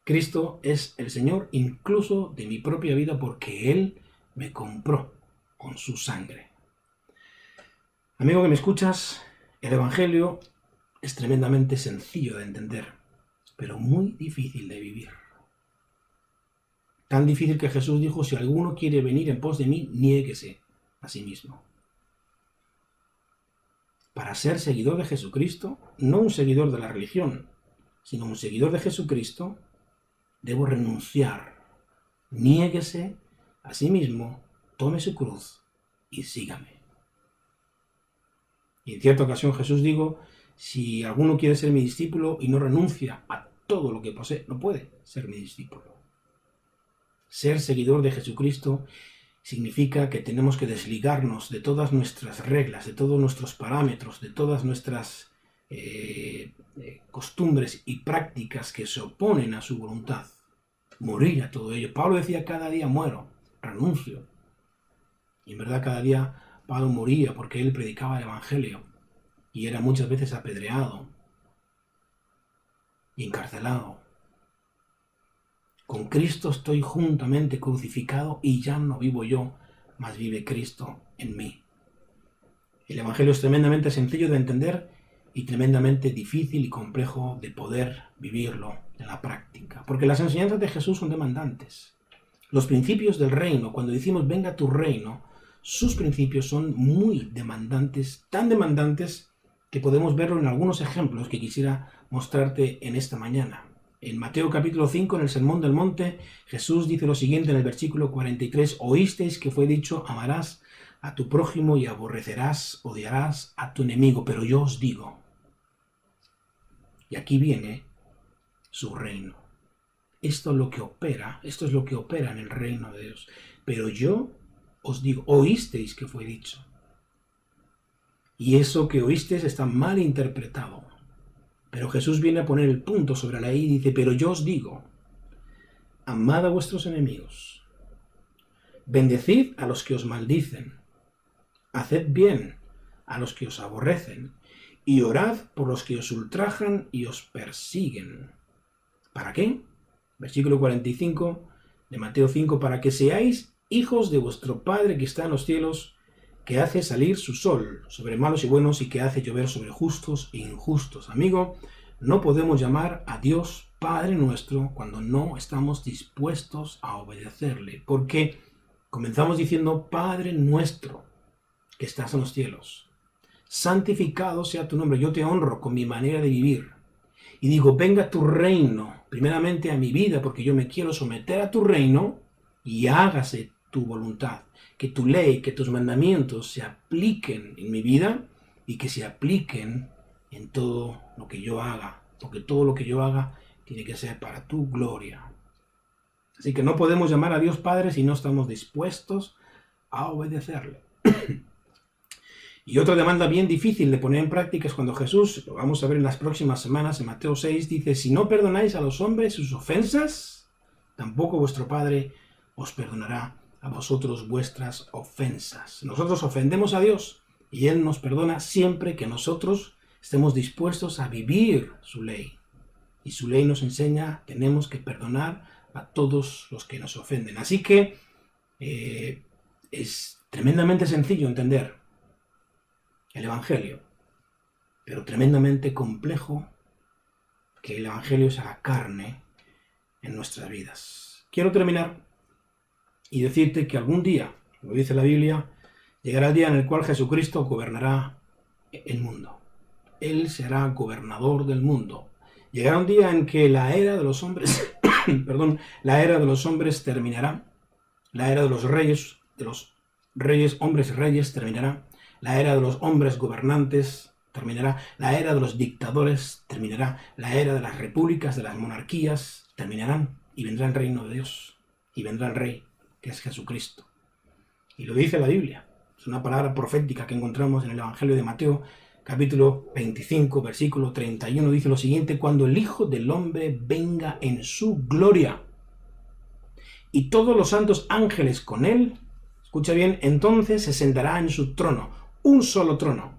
Cristo es el Señor incluso de mi propia vida porque Él me compró con su sangre. Amigo que me escuchas, el Evangelio es tremendamente sencillo de entender, pero muy difícil de vivir. Tan difícil que Jesús dijo, si alguno quiere venir en pos de mí, niéguese a sí mismo. Para ser seguidor de Jesucristo, no un seguidor de la religión, sino un seguidor de Jesucristo, debo renunciar. Niéguese a sí mismo tome su cruz y sígame. Y en cierta ocasión Jesús dijo, si alguno quiere ser mi discípulo y no renuncia a todo lo que posee, no puede ser mi discípulo. Ser seguidor de Jesucristo significa que tenemos que desligarnos de todas nuestras reglas, de todos nuestros parámetros, de todas nuestras costumbres y prácticas que se oponen a su voluntad. Morir a todo ello. Pablo decía, cada día muero, renuncio. Y en verdad cada día Pablo moría porque él predicaba el Evangelio y era muchas veces apedreado y encarcelado. Con Cristo estoy juntamente crucificado y ya no vivo yo, mas vive Cristo en mí. El Evangelio es tremendamente sencillo de entender y tremendamente difícil y complejo de poder vivirlo en la práctica, porque las enseñanzas de Jesús son demandantes. Los principios del reino, cuando decimos venga tu reino, sus principios son muy demandantes, tan demandantes que podemos verlo en algunos ejemplos que quisiera mostrarte en esta mañana. En Mateo capítulo 5, en el Sermón del Monte, Jesús dice lo siguiente en el versículo 43, oísteis que fue dicho, amarás a tu prójimo y aborrecerás, odiarás a tu enemigo, pero yo os digo. Y aquí viene su reino. Esto es lo que opera en el reino de Dios. Pero yo os digo, oísteis que fue dicho. Y eso que oísteis está mal interpretado. Pero Jesús viene a poner el punto sobre la I y dice, pero yo os digo, amad a vuestros enemigos, bendecid a los que os maldicen, haced bien a los que os aborrecen, y orad por los que os ultrajan y os persiguen. ¿Para qué? Versículo 45 de Mateo 5, para que seáis hijos de vuestro Padre que está en los cielos, que hace salir su sol sobre malos y buenos y que hace llover sobre justos e injustos. Amigo, no podemos llamar a Dios Padre nuestro cuando no estamos dispuestos a obedecerle, porque comenzamos diciendo Padre nuestro que estás en los cielos, santificado sea tu nombre, yo te honro con mi manera de vivir y digo venga tu reino primeramente a mi vida porque yo me quiero someter a tu reino y hágase tu voluntad, que tu ley, que tus mandamientos se apliquen en mi vida y que se apliquen en todo lo que yo haga, porque todo lo que yo haga tiene que ser para tu gloria. Así que no podemos llamar a Dios Padre si no estamos dispuestos a obedecerle. Y otra demanda bien difícil de poner en práctica es cuando Jesús, lo vamos a ver en las próximas semanas, en Mateo 6, dice, si no perdonáis a los hombres sus ofensas, tampoco vuestro Padre os perdonará a vosotros vuestras ofensas. Nosotros ofendemos a Dios y Él nos perdona siempre que nosotros estemos dispuestos a vivir su ley. Y su ley nos enseña, tenemos que perdonar a todos los que nos ofenden. Así que es tremendamente sencillo entender el Evangelio, pero tremendamente complejo que el Evangelio se haga carne en nuestras vidas. Quiero terminar y decirte que algún día, lo dice la Biblia, llegará el día en el cual Jesucristo gobernará el mundo. Él será gobernador del mundo. Llegará un día en que la era de los hombres, la era de los hombres terminará, la era de los reyes, hombres y reyes terminará, la era de los hombres gobernantes terminará, la era de los dictadores terminará, la era de las repúblicas, de las monarquías terminarán y vendrá el reino de Dios y vendrá el Rey, que es Jesucristo. Y lo dice la Biblia. Es una palabra profética que encontramos en el Evangelio de Mateo, capítulo 25, versículo 31. Dice lo siguiente, cuando el Hijo del Hombre venga en su gloria y todos los santos ángeles con él, escucha bien, entonces se sentará en su trono, un solo trono.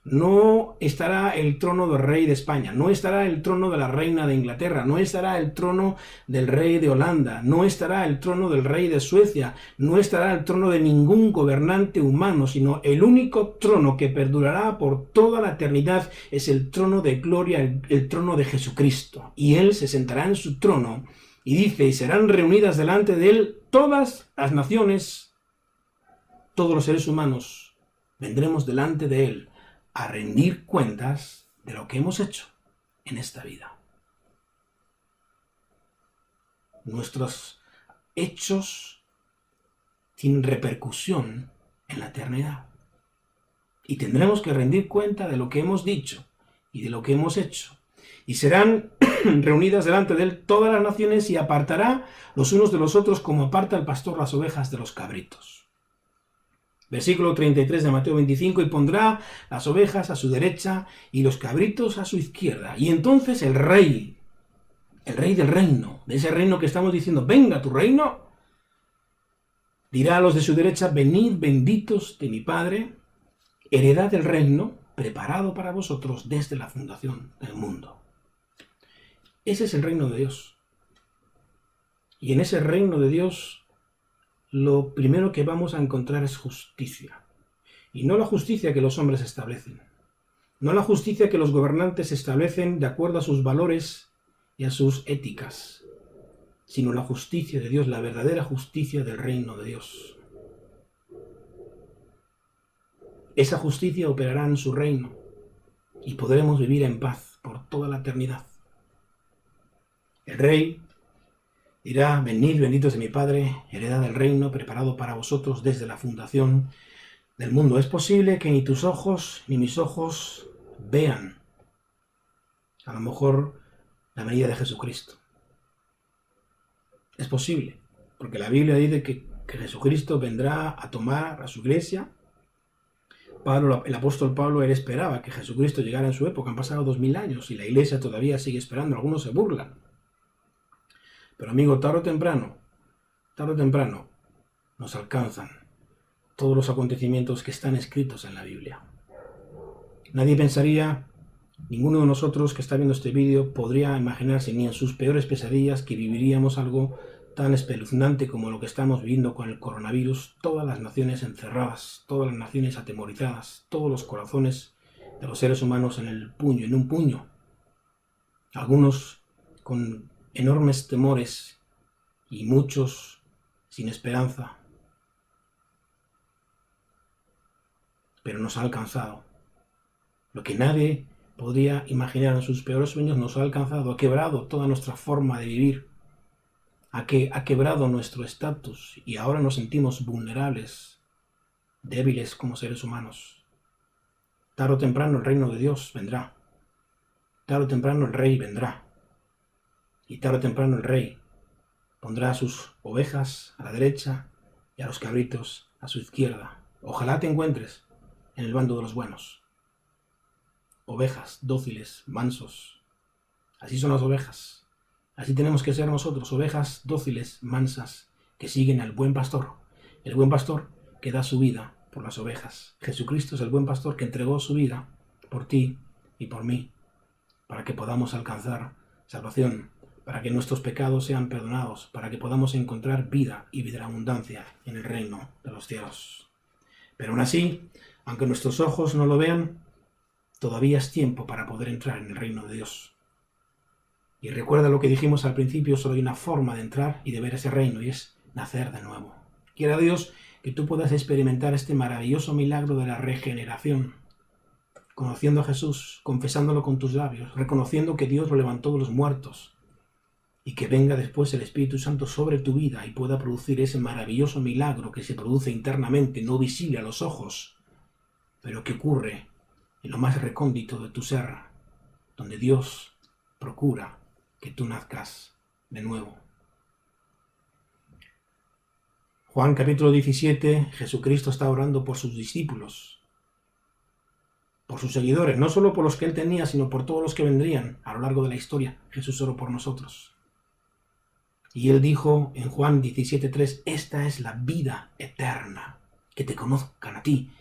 No estará el trono del rey de España, no estará el trono de la reina de Inglaterra, no estará el trono del rey de Holanda, no estará el trono del rey de Suecia, no estará el trono de ningún gobernante humano, sino el único trono que perdurará por toda la eternidad es el trono de gloria, el trono de Jesucristo. Y Él se sentará en su trono y dice, y serán reunidas delante de Él todas las naciones, todos los seres humanos, vendremos delante de Él a rendir cuentas de lo que hemos hecho en esta vida. Nuestros hechos tienen repercusión en la eternidad. Y tendremos que rendir cuenta de lo que hemos dicho y de lo que hemos hecho. Y serán reunidas delante de él todas las naciones y apartará los unos de los otros como aparta el pastor las ovejas de los cabritos. Versículo 33 de Mateo 25, y pondrá las ovejas a su derecha y los cabritos a su izquierda. Y entonces el rey del reino, de ese reino que estamos diciendo, venga tu reino, dirá a los de su derecha, venid benditos de mi Padre, heredad del reino preparado para vosotros desde la fundación del mundo. Ese es el reino de Dios. Y en ese reino de Dios, lo primero que vamos a encontrar es justicia. Y no la justicia que los hombres establecen. No la justicia que los gobernantes establecen de acuerdo a sus valores y a sus éticas, sino la justicia de Dios, la verdadera justicia del reino de Dios. Esa justicia operará en su reino y podremos vivir en paz por toda la eternidad. El rey dirá, venid benditos de mi Padre, heredad del reino preparado para vosotros desde la fundación del mundo. Es posible que ni tus ojos ni mis ojos vean a lo mejor la venida de Jesucristo. Es posible, porque la Biblia dice que Jesucristo vendrá a tomar a su iglesia. El apóstol Pablo, él esperaba que Jesucristo llegara en su época. Han pasado 2000 años y la iglesia todavía sigue esperando. Algunos se burlan. Pero amigo, tarde o temprano, nos alcanzan todos los acontecimientos que están escritos en la Biblia. Nadie pensaría, ninguno de nosotros que está viendo este vídeo podría imaginarse ni en sus peores pesadillas que viviríamos algo tan espeluznante como lo que estamos viviendo con el coronavirus. Todas las naciones encerradas, todas las naciones atemorizadas, todos los corazones de los seres humanos en un puño. Algunos con enormes temores y muchos sin esperanza. Pero nos ha alcanzado. Lo que nadie podría imaginar en sus peores sueños nos ha alcanzado, ha quebrado toda nuestra forma de vivir, ha quebrado nuestro estatus y ahora nos sentimos vulnerables, débiles como seres humanos. Tarde o temprano el reino de Dios vendrá, tarde o temprano el rey vendrá y tarde o temprano el rey pondrá a sus ovejas a la derecha y a los cabritos a su izquierda. Ojalá te encuentres en el bando de los buenos. Ovejas dóciles, mansos. Así son las ovejas. Así tenemos que ser nosotros, ovejas dóciles, mansas, que siguen al buen pastor. El buen pastor que da su vida por las ovejas. Jesucristo es el buen pastor que entregó su vida por ti y por mí, para que podamos alcanzar salvación, para que nuestros pecados sean perdonados, para que podamos encontrar vida y vida en abundancia en el reino de los cielos. Pero aún así, aunque nuestros ojos no lo vean, todavía es tiempo para poder entrar en el reino de Dios. Y recuerda lo que dijimos al principio, solo hay una forma de entrar y de ver ese reino, y es nacer de nuevo. Quiera Dios que tú puedas experimentar este maravilloso milagro de la regeneración, conociendo a Jesús, confesándolo con tus labios, reconociendo que Dios lo levantó de los muertos, y que venga después el Espíritu Santo sobre tu vida y pueda producir ese maravilloso milagro que se produce internamente, no visible a los ojos, pero que ocurre en lo más recóndito de tu ser, donde Dios procura que tú nazcas de nuevo. Juan capítulo 17, Jesucristo está orando por sus discípulos, por sus seguidores, no solo por los que él tenía, sino por todos los que vendrían a lo largo de la historia. Jesús oró por nosotros. Y él dijo en Juan 17:3, esta es la vida eterna, que te conozcan a ti,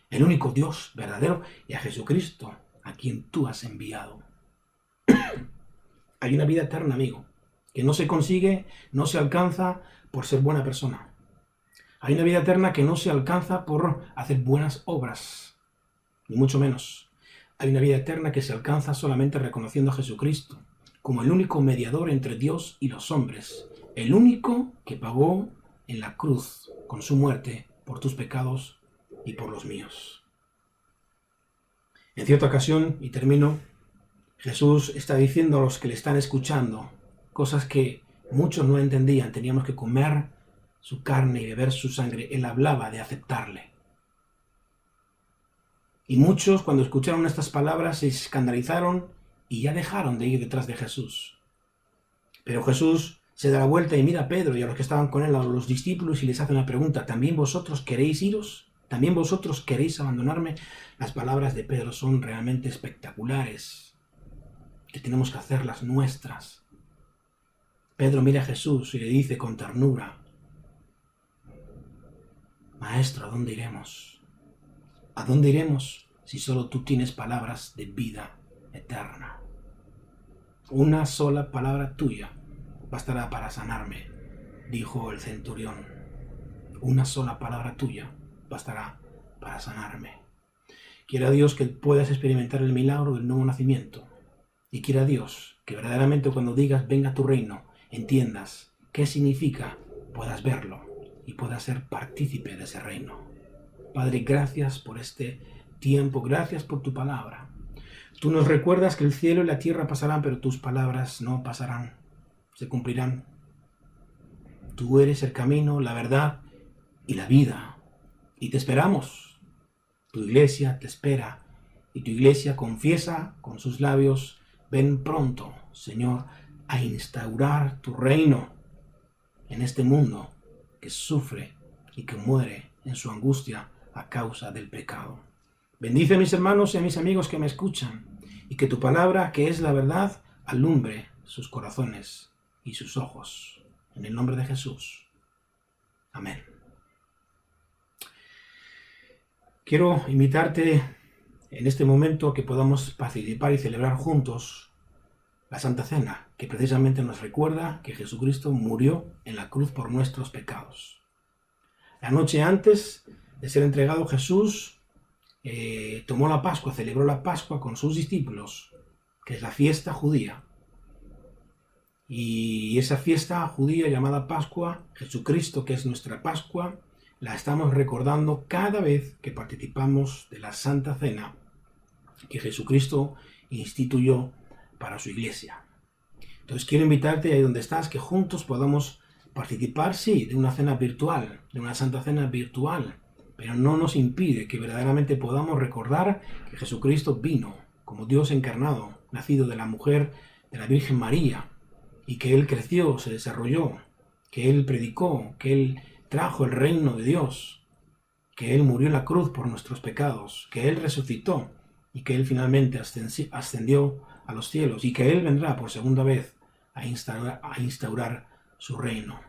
el único Dios verdadero, y a Jesucristo, a quien tú has enviado. Hay una vida eterna, amigo, que no se consigue, no se alcanza por ser buena persona. Hay una vida eterna que no se alcanza por hacer buenas obras, ni mucho menos. Hay una vida eterna que se alcanza solamente reconociendo a Jesucristo como el único mediador entre Dios y los hombres, el único que pagó en la cruz con su muerte por tus pecados y por los míos. En cierta ocasión, y termino, Jesús está diciendo a los que le están escuchando cosas que muchos no entendían. Teníamos que comer su carne y beber su sangre, él hablaba de aceptarle. Y muchos, cuando escucharon estas palabras, se escandalizaron y ya dejaron de ir detrás de Jesús. Pero Jesús se da la vuelta y mira a Pedro y a los que estaban con él, a los discípulos, y les hace una pregunta: ¿también vosotros queréis iros? ¿También vosotros queréis abandonarme? Las palabras de Pedro son realmente espectaculares, que tenemos que hacerlas nuestras. Pedro mira a Jesús y le dice con ternura: Maestro, ¿a dónde iremos? ¿A dónde iremos si solo tú tienes palabras de vida eterna? Una sola palabra tuya bastará para sanarme, dijo el centurión. Una sola palabra tuya bastará para sanarme. Quiera Dios que puedas experimentar el milagro del nuevo nacimiento. Y quiera Dios que verdaderamente cuando digas venga a tu reino, entiendas qué significa, puedas verlo y puedas ser partícipe de ese reino. Padre, gracias por este tiempo, gracias por tu palabra. Tú nos recuerdas que el cielo y la tierra pasarán, pero tus palabras no pasarán, se cumplirán. Tú eres el camino, la verdad y la vida. Y te esperamos. Tu iglesia te espera y tu iglesia confiesa con sus labios: ven pronto, Señor, a instaurar tu reino en este mundo que sufre y que muere en su angustia a causa del pecado. Bendice a mis hermanos y a mis amigos que me escuchan, y que tu palabra, que es la verdad, alumbre sus corazones y sus ojos. En el nombre de Jesús. Amén. Quiero invitarte en este momento a que podamos participar y celebrar juntos la Santa Cena, que precisamente nos recuerda que Jesucristo murió en la cruz por nuestros pecados. La noche antes de ser entregado, Jesús tomó la Pascua, celebró la Pascua con sus discípulos, que es la fiesta judía. Y esa fiesta judía llamada Pascua, Jesucristo, que es nuestra Pascua, la estamos recordando cada vez que participamos de la Santa Cena que Jesucristo instituyó para su iglesia. Entonces quiero invitarte ahí donde estás, que juntos podamos participar, sí, de una cena virtual, de una Santa Cena virtual, pero no nos impide que verdaderamente podamos recordar que Jesucristo vino como Dios encarnado, nacido de la mujer de la Virgen María, y que Él creció, se desarrolló, que Él predicó, que Él trajo el reino de Dios, que Él murió en la cruz por nuestros pecados, que Él resucitó y que Él finalmente ascendió a los cielos, y que Él vendrá por segunda vez a instaurar su reino.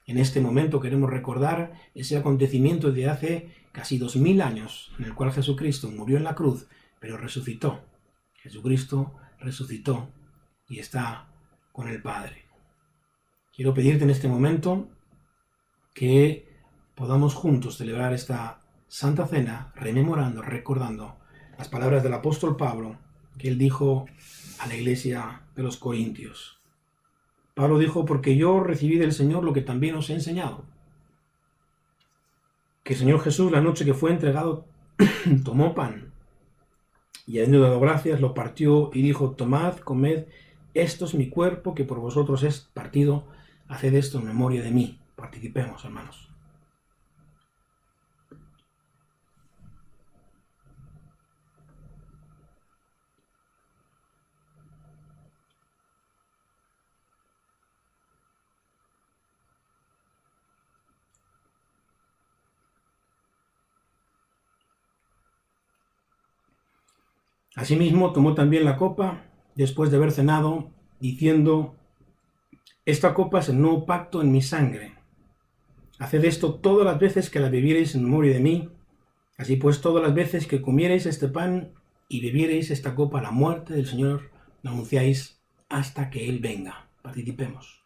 En este momento queremos recordar ese acontecimiento de hace casi 2000 años, en el cual Jesucristo murió en la cruz, pero resucitó. Jesucristo resucitó y está con el Padre. Quiero pedirte en este momento que podamos juntos celebrar esta Santa Cena, rememorando, recordando las palabras del apóstol Pablo, que él dijo a la iglesia de los Corintios. Pablo dijo: porque yo recibí del Señor lo que también os he enseñado. Que el Señor Jesús, la noche que fue entregado, tomó pan, y habiendo dado gracias, lo partió y dijo: tomad, comed, esto es mi cuerpo que por vosotros es partido, haced esto en memoria de mí. Participemos, hermanos. Asimismo, tomó también la copa, después de haber cenado, diciendo: esta copa es el nuevo pacto en mi sangre. Haced esto todas las veces que la bebiereis en memoria de mí. Así pues, todas las veces que comiereis este pan y bebiereis esta copa, la muerte del Señor la anunciáis hasta que Él venga. Participemos.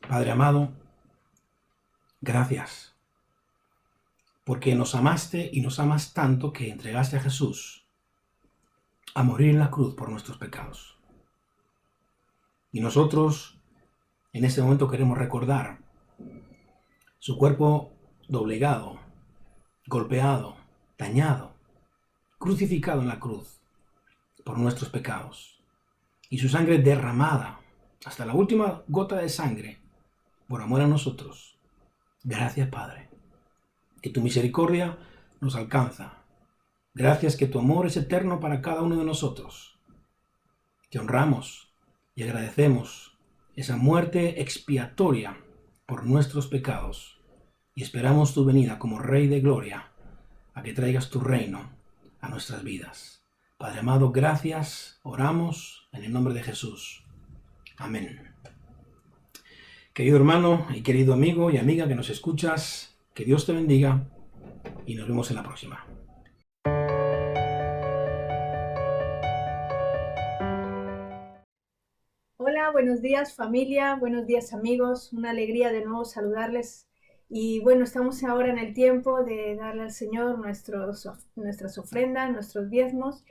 Padre amado, gracias, porque nos amaste y nos amas tanto que entregaste a Jesús a morir en la cruz por nuestros pecados. Y nosotros en este momento queremos recordar su cuerpo doblegado, golpeado, dañado, crucificado en la cruz, por nuestros pecados y su sangre derramada hasta la última gota de sangre por amor a nosotros. Gracias, Padre, que tu misericordia nos alcanza. Gracias que tu amor es eterno para cada uno de nosotros. Te honramos y agradecemos esa muerte expiatoria por nuestros pecados y esperamos tu venida como Rey de Gloria, a que traigas tu reino a nuestras vidas. Padre amado, gracias, oramos en el nombre de Jesús. Amén. Querido hermano y querido amigo y amiga que nos escuchas, que Dios te bendiga y nos vemos en la próxima. Hola, buenos días familia, buenos días amigos, una alegría de nuevo saludarles. Y bueno, estamos ahora en el tiempo de darle al Señor nuestras ofrendas, nuestros diezmos.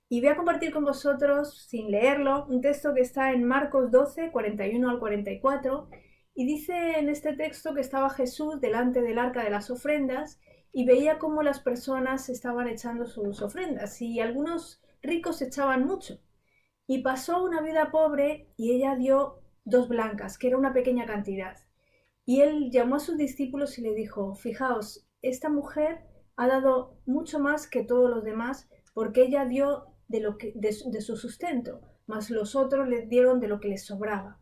Y voy a compartir con vosotros, sin leerlo, un texto que está en Marcos 12, 41 al 44. Y dice en este texto que estaba Jesús delante del arca de las ofrendas y veía cómo las personas estaban echando sus ofrendas. Y algunos ricos echaban mucho. Y pasó una viuda pobre y ella dio 2 blancas, que era una pequeña cantidad. Y él llamó a sus discípulos y le dijo: fijaos, esta mujer ha dado mucho más que todos los demás, porque ella dio de su sustento, mas los otros les dieron de lo que les sobraba.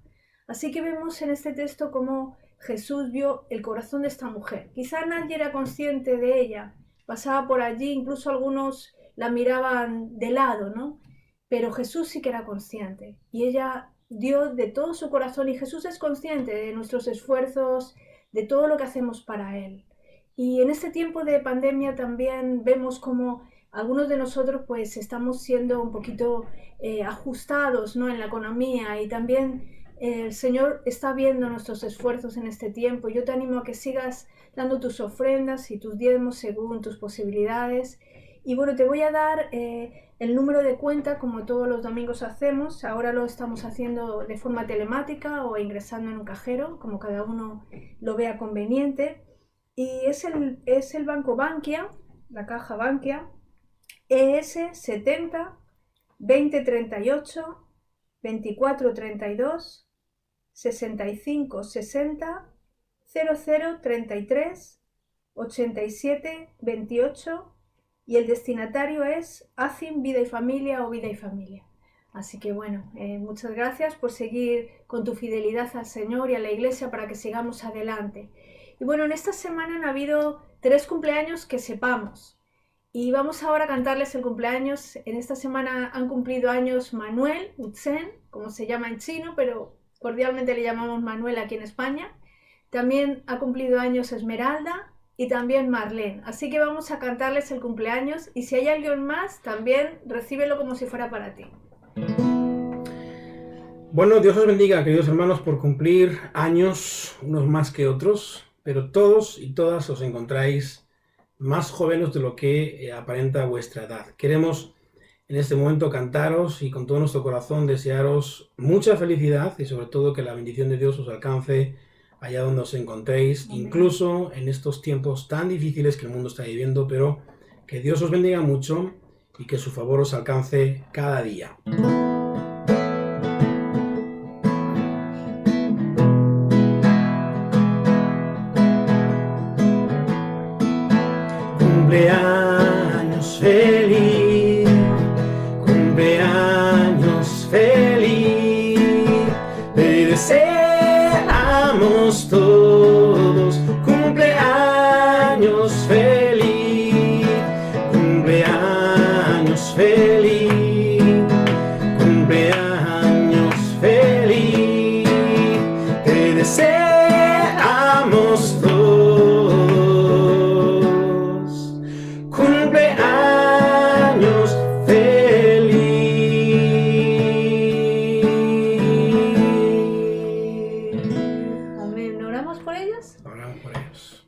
Así que vemos en este texto cómo Jesús vio el corazón de esta mujer. Quizá nadie era consciente de ella, pasaba por allí, incluso algunos la miraban de lado, ¿no? Pero Jesús sí que era consciente y ella dio de todo su corazón, y Jesús es consciente de nuestros esfuerzos, de todo lo que hacemos para Él. Y en este tiempo de pandemia también vemos como algunos de nosotros pues estamos siendo un poquito ajustados, ¿no?, en la economía, y también el Señor está viendo nuestros esfuerzos en este tiempo. Yo te animo a que sigas dando tus ofrendas y tus diezmos según tus posibilidades. Y bueno, te voy a dar el número de cuenta, como todos los domingos hacemos. Ahora lo estamos haciendo de forma telemática o ingresando en un cajero, como cada uno lo vea conveniente. Y es el Banco Bankia, la caja Bankia, ES 70 2038 2432 65 60 0033 87 28, y el destinatario es ACIM Vida y Familia o Vida y Familia. Así que bueno, muchas gracias por seguir con tu fidelidad al Señor y a la Iglesia para que sigamos adelante. Y bueno, en esta semana han habido 3 cumpleaños que sepamos. Y vamos ahora a cantarles el cumpleaños. En esta semana han cumplido años Manuel Utsen, como se llama en chino, pero cordialmente le llamamos Manuel aquí en España. También ha cumplido años Esmeralda y también Marlene. Así que vamos a cantarles el cumpleaños, y si hay alguien más, también recíbelo como si fuera para ti. Bueno, Dios os bendiga, queridos hermanos, por cumplir años, unos más que otros, pero todos y todas os encontráis más jóvenes de lo que aparenta vuestra edad. Queremos en este momento cantaros y con todo nuestro corazón desearos mucha felicidad y sobre todo que la bendición de Dios os alcance allá donde os encontréis, incluso en estos tiempos tan difíciles que el mundo está viviendo, pero que Dios os bendiga mucho y que su favor os alcance cada día. Cumpleaños feliz, cumpleaños feliz, te deseamos todos cumpleaños feliz, cumpleaños feliz, cumpleaños feliz, te deseamos todos.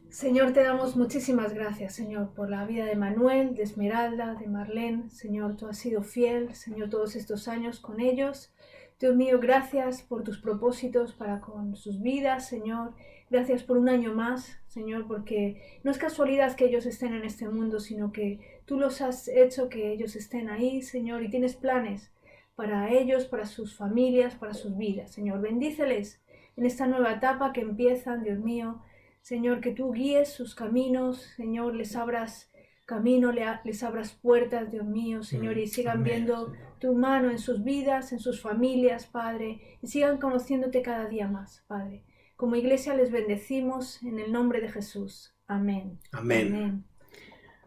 Señor, te damos muchísimas gracias, Señor, por la vida de Manuel, de Esmeralda, de Marlene. Señor, tú has sido fiel, Señor, todos estos años con ellos. Dios mío, gracias por tus propósitos para con sus vidas, Señor. Gracias por un año más, Señor, porque no es casualidad que ellos estén en este mundo, sino que tú los has hecho que ellos estén ahí, Señor, y tienes planes para ellos, para sus familias, para sus vidas, Señor. Bendíceles en esta nueva etapa que empiezan, Dios mío. Señor, que tú guíes sus caminos, Señor, les abras camino, les abras puertas, Dios mío, Señor, y sigan Amén, viendo Señor. tu mano en sus vidas, en sus familias, Padre, y sigan conociéndote cada día más, Padre. Como iglesia les bendecimos en el nombre de Jesús. Amén. Amén.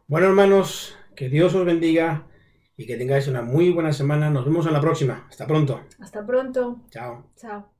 Bueno, hermanos, que Dios os bendiga y que tengáis una muy buena semana. Nos vemos en la próxima. Hasta pronto. Hasta pronto. Chao. Chao.